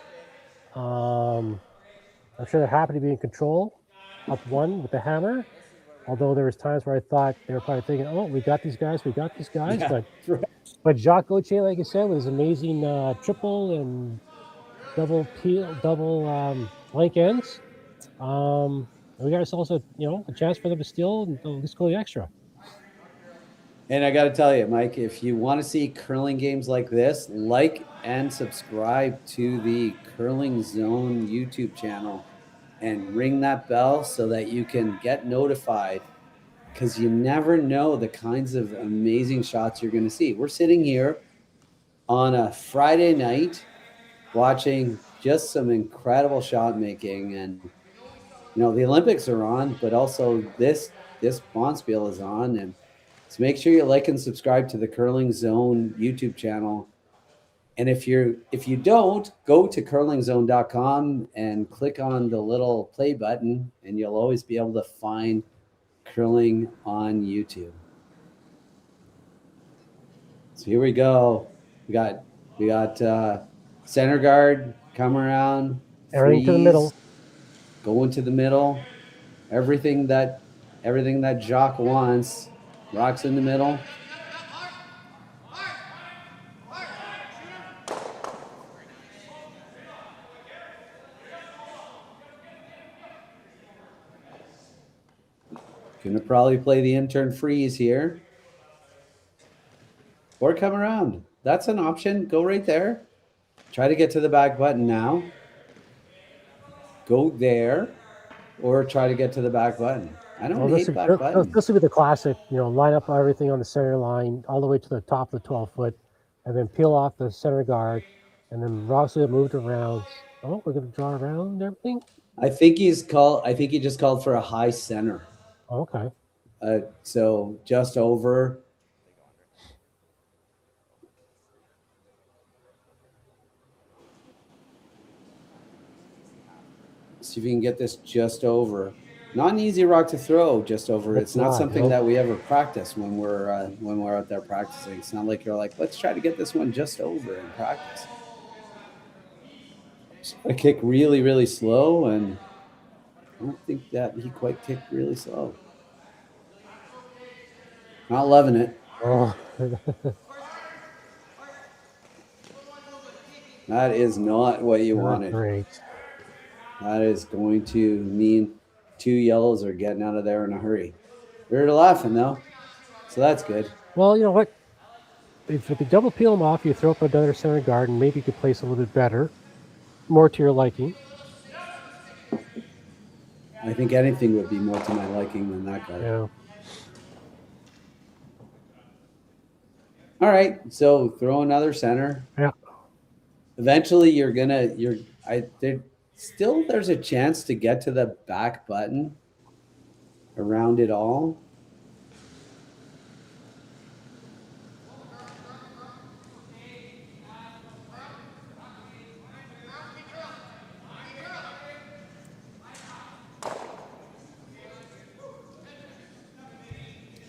I'm sure they're happy to be in control, up one with the hammer. Although there was times where I thought they were probably thinking, "Oh, we got these guys." Yeah, But Jacques Gauthier, like I said, with his amazing triple and double blank ends, we got ourselves a chance for them to steal and let's go the extra. And I got to tell you, Mike, if you want to see curling games like this, like and subscribe to the Curling Zone YouTube channel and ring that bell so that you can get notified, because you never know the kinds of amazing shots you're going to see. We're sitting here on a Friday night watching just some incredible shot making, and you know the Olympics are on, but also this bonspiel is on. And so make sure you like and subscribe to the Curling Zone YouTube channel. And if you don't, go to curlingzone.com and click on the little play button, and you'll always be able to find curling on YouTube. So here we go. We got center guard come around, Everything to the middle. Go into the middle. Everything that Jacques wants. Rocks in the middle. Gonna probably play the intern freeze here. Or come around. That's an option. Go right there. Try to get to the back button now. Go there. Or try to get to the back button. I don't hate back buttons. This would be the classic, line up everything on the center line all the way to the top of the 12-foot, and then peel off the center guard, and then Ross will moved around. Oh, we're going to draw around and everything? I think he just called for a high center. Okay. So just over. See if you can get this just over. Not an easy rock to throw just over. It's not something that we ever practice when we're out there practicing. It's not like you're like, let's try to get this one just over in practice. I kick really, really slow, and I don't think that he quite kicked really slow. Not loving it. Oh. That is not what you wanted. Great. That is going to mean 2 yellows are getting out of there in a hurry. They're laughing, though, so that's good. Well, you know what? If you double peel them off, you throw up another center guard, and maybe you could place a little bit better, more to your liking. I think anything would be more to my liking than that guard. Yeah. All right, so throw another center. Yeah. Eventually, there's a chance to get to the back button around it all.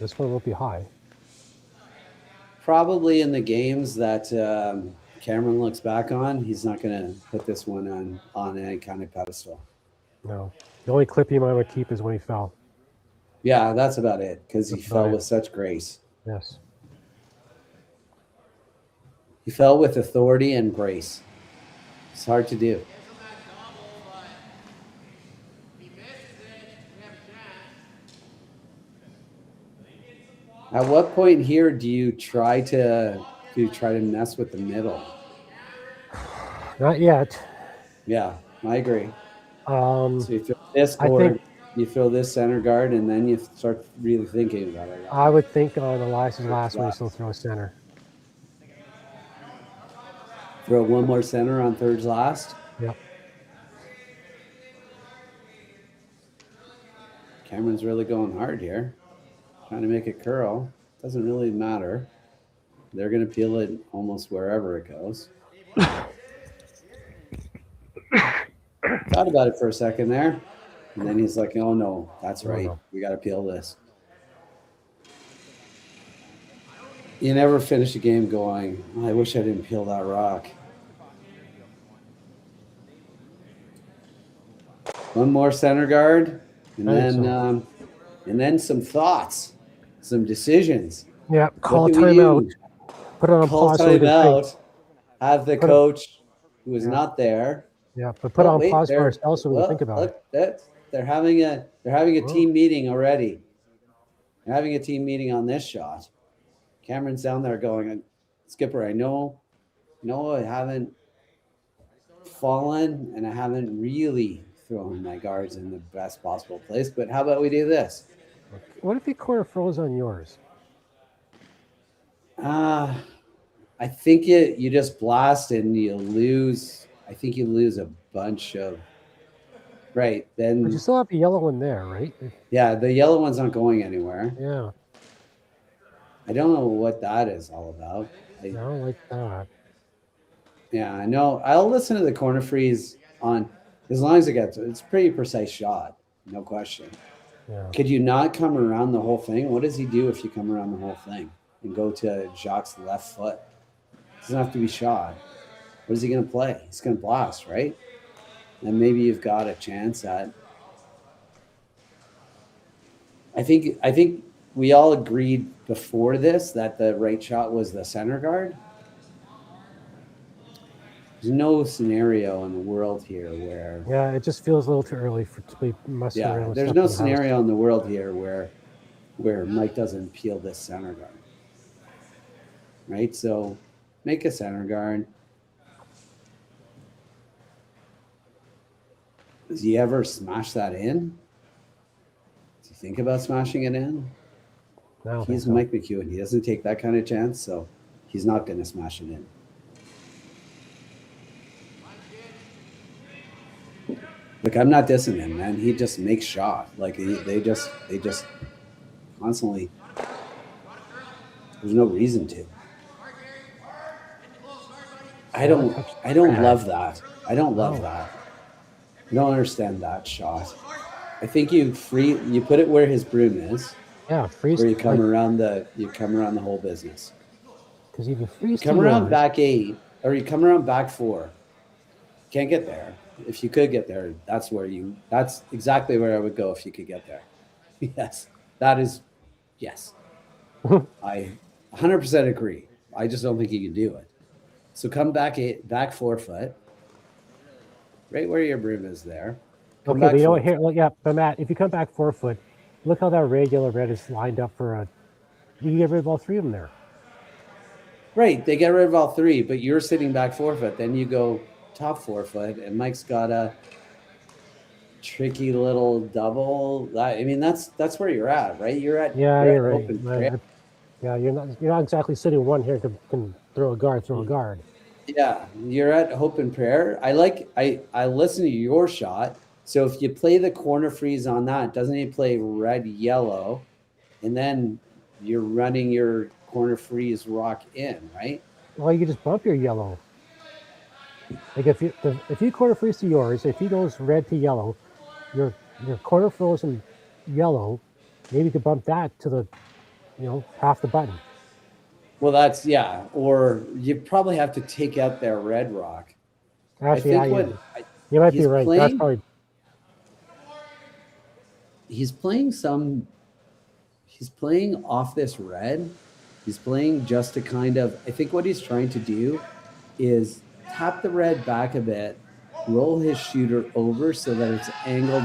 This one won't be high. Probably in the games that Cameron looks back on, he's not going to put this one on any kind of pedestal. No. The only clip he might want to keep is when he fell. Yeah, that's about it, because he fell with such grace. Yes. He fell with authority and grace. It's hard to do. At what point here do you try to mess with the middle? Not yet. Yeah, I agree. So you throw this guard, you throw this center guard, and then you start really thinking about it. I would think on Elias's last one, he'll throw a center. Throw one more center on thirds last. Yep. Cameron's really going hard here. Trying to make it curl. Doesn't really matter. They're going to peel it almost wherever it goes. Thought about it for a second there. And then he's like, oh, no, that's right. We got to peel this. You never finish a game going, I wish I didn't peel that rock. One more center guard. And then some thoughts. Some decisions. Yeah, call a timeout. Put it on call pause. Timeout. Have the coach who is not there. Yeah, but put on pause for ourselves so we can think about it. They're having a team meeting already. They're having a team meeting on this shot. Cameron's down there going, Skipper, I know I haven't fallen and I haven't really thrown my guards in the best possible place, but how about we do this? What if he corner froze on yours? I think you just blast and you lose. I think you lose a bunch of. Right then. But you still have the yellow one there, right? Yeah, the yellow one's not going anywhere. Yeah. I don't know what that is all about. I don't like that. Yeah, I know. I'll listen to the corner freeze on as long as it's a pretty precise shot, no question. Yeah. Could you not come around the whole thing? What does he do if you come around the whole thing and go to Jacques' left foot? It doesn't have to be shot. What is he going to play? He's going to blast, right? And maybe you've got a chance at. I think we all agreed before this that the right shot was the center guard. There's no scenario in the world here where. Yeah, it just feels a little too early to be messing around. Yeah, with there's stuff no in the scenario house. in the world here where Mike doesn't peel this center guard. Right, so make a center guard. Does he ever smash that in? Does he think about smashing it in? No, He's Mike McEwen. He doesn't take that kind of chance, so he's not going to smash it in. Look, I'm not dissing him, man. He just makes shot. Like they just constantly. There's no reason to. I don't love that. I don't love that. I don't understand that shot. I think you put it where his broom is. Yeah, freeze. Where you come around the whole business. Because if you freeze, Come around back 8 or you come around back 4. Can't get there. If you could get there, that's exactly where I would go if you could get there. Yes, that is, yes. I 100% agree. I just don't think you can do it. So come back 4 foot, right where your broom is there. Okay, but you know what? Here, look, yeah, but Matt, if you come back 4 foot, look how that red, yellow, red is lined up for a. You can get rid of all 3 of them there. Right, they get rid of all 3, but you're sitting back 4 foot. Then you go top 4 foot, and Mike's got a tricky little double. I mean, that's where you're at, right? You're at You're right. open. Yeah, you're not exactly sitting one here can throw a guard. Yeah, you're at hope and prayer. I listen to your shot. So if you play the corner freeze on that, doesn't he play red, yellow, and then you're running your corner freeze rock in, right? Well, you can just bump your yellow. Like if you corner freeze to yours, if he goes red to yellow, your corner frozen yellow, maybe you could bump that to the, half the button. Well, that's or you probably have to take out their red rock. Actually, you might be right. That's probably. He's playing off this red. He's playing just to kind of. I think what he's trying to do is tap the red back a bit, roll his shooter over so that it's angled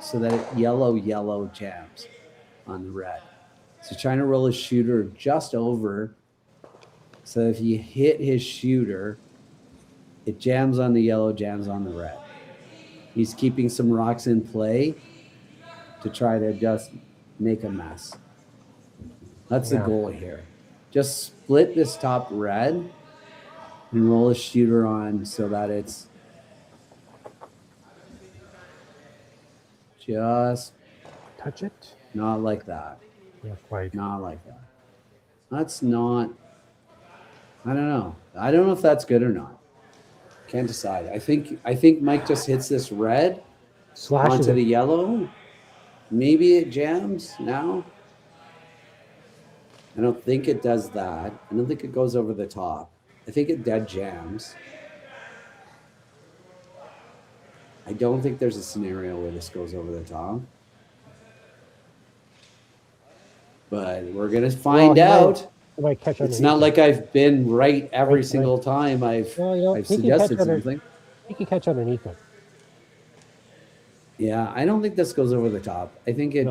so that it yellow jams on the red. So trying to roll his shooter just over so if you hit his shooter, it jams on the yellow, jams on the red. He's keeping some rocks in play to try to just make a mess. That's the goal here. Just split this top red and roll a shooter on so that it's just touch it. Not like that. Yeah, quite. Not like that. That's not. I don't know. I don't know if that's good or not. Can't decide. I think Mike just hits this red onto the yellow. Maybe it jams now. I don't think it does that. I don't think it goes over the top. I think it dead jams. I don't think there's a scenario where this goes over the top. But we're going to find out. It's not like I've been right every single time I've suggested something. You can catch underneath it. Yeah, I don't think this goes over the top. I think it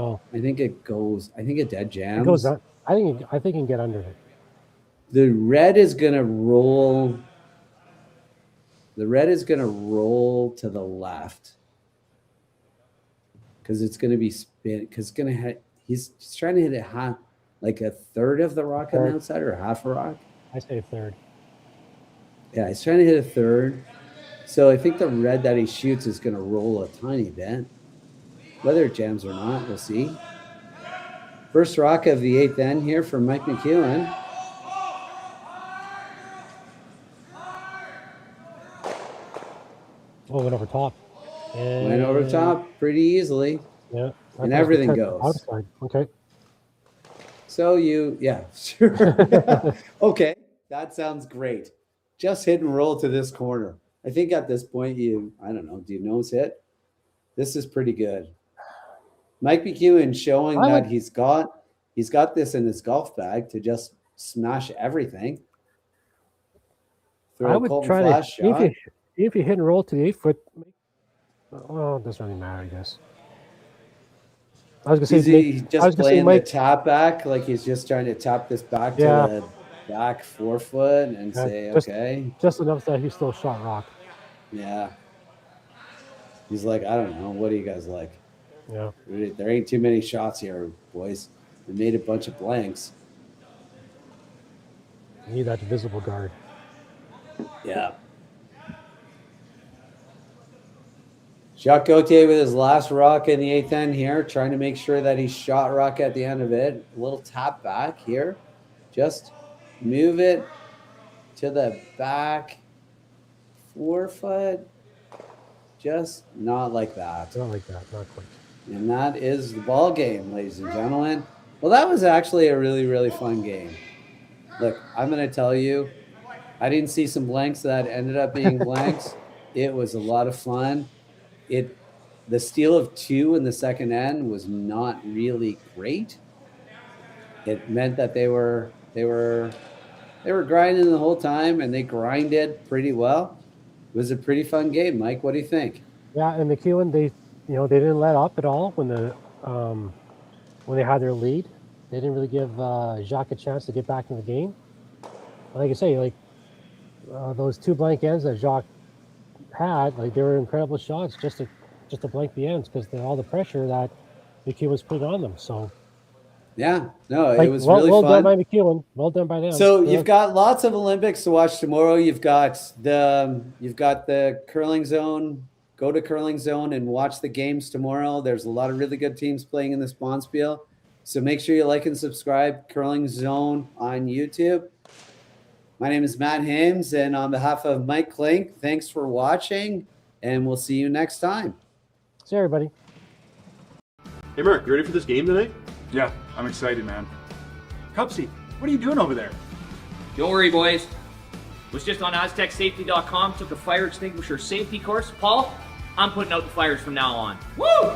goes. I think it dead jams. I think he can get under it. The red is gonna roll. The red is gonna roll to the left because it's gonna be spin. Because it's gonna hit. He's trying to hit it half, like a third of the rock on the outside, or half a rock. I say a third. Yeah, he's trying to hit a third. So I think the red that he shoots is gonna roll a tiny bit. Whether it jams or not, we'll see. First rock of the 8th end here for Mike McEwen. Oh, went over top. And went over top pretty easily. Yeah. And everything goes. Outside. Okay. So yeah, sure. Okay, that sounds great. Just hit and roll to this corner. I think at this point I don't know, do you nose hit? This is pretty good. Mike McEwen showing that he's got this in his golf bag to just smash everything. I would try to if you hit and roll to the 8-foot. Well, it doesn't really matter, I guess. I was gonna say he's just playing the tap back, like he's just trying to tap this back to the back 4 foot and say, okay. Just enough that he still shot rock. Yeah. He's like, I don't know. What do you guys like? Yeah. There ain't too many shots here, boys. We made a bunch of blanks. You need that visible guard. Yeah. Jacques Gauthier with his last rock in the 8th end here, trying to make sure that he shot rock at the end of it. A little tap back here. Just move it to the back 4 foot. Just not like that. Not like that, not quite. And that is the ball game, ladies and gentlemen. Well, that was actually a really, really fun game. Look, I'm going to tell you, I didn't see some blanks that ended up being blanks. It was a lot of fun. The steal of 2 in the second end was not really great. It meant that they were grinding the whole time, and they grinded pretty well. It was a pretty fun game, Mike. What do you think? Yeah, and McEwen, they didn't let up at all when they had their lead. They didn't really give Jacques a chance to get back in the game. Like I say, those 2 blank ends that Jacques had, they were incredible shots just to blank the ends because all the pressure that McEwen was putting on them. So yeah, no, it was really well fun. Well done by McEwen. Well done by them. So you've got lots of Olympics to watch tomorrow. You've got the curling zone. Go to curling zone and watch the games tomorrow. There's a lot of really good teams playing in this Bonspiel. So make sure you like and subscribe Curling Zone on YouTube. My name is Matt Hames, and on behalf of Mike Klink, thanks for watching, and we'll see you next time. See you, everybody. Hey, Mark, you ready for this game tonight? Yeah, I'm excited, man. Cupsy, what are you doing over there? Don't worry, boys. Was just on AztecSafety.com, took a fire extinguisher safety course. Paul, I'm putting out the fires from now on. Woo!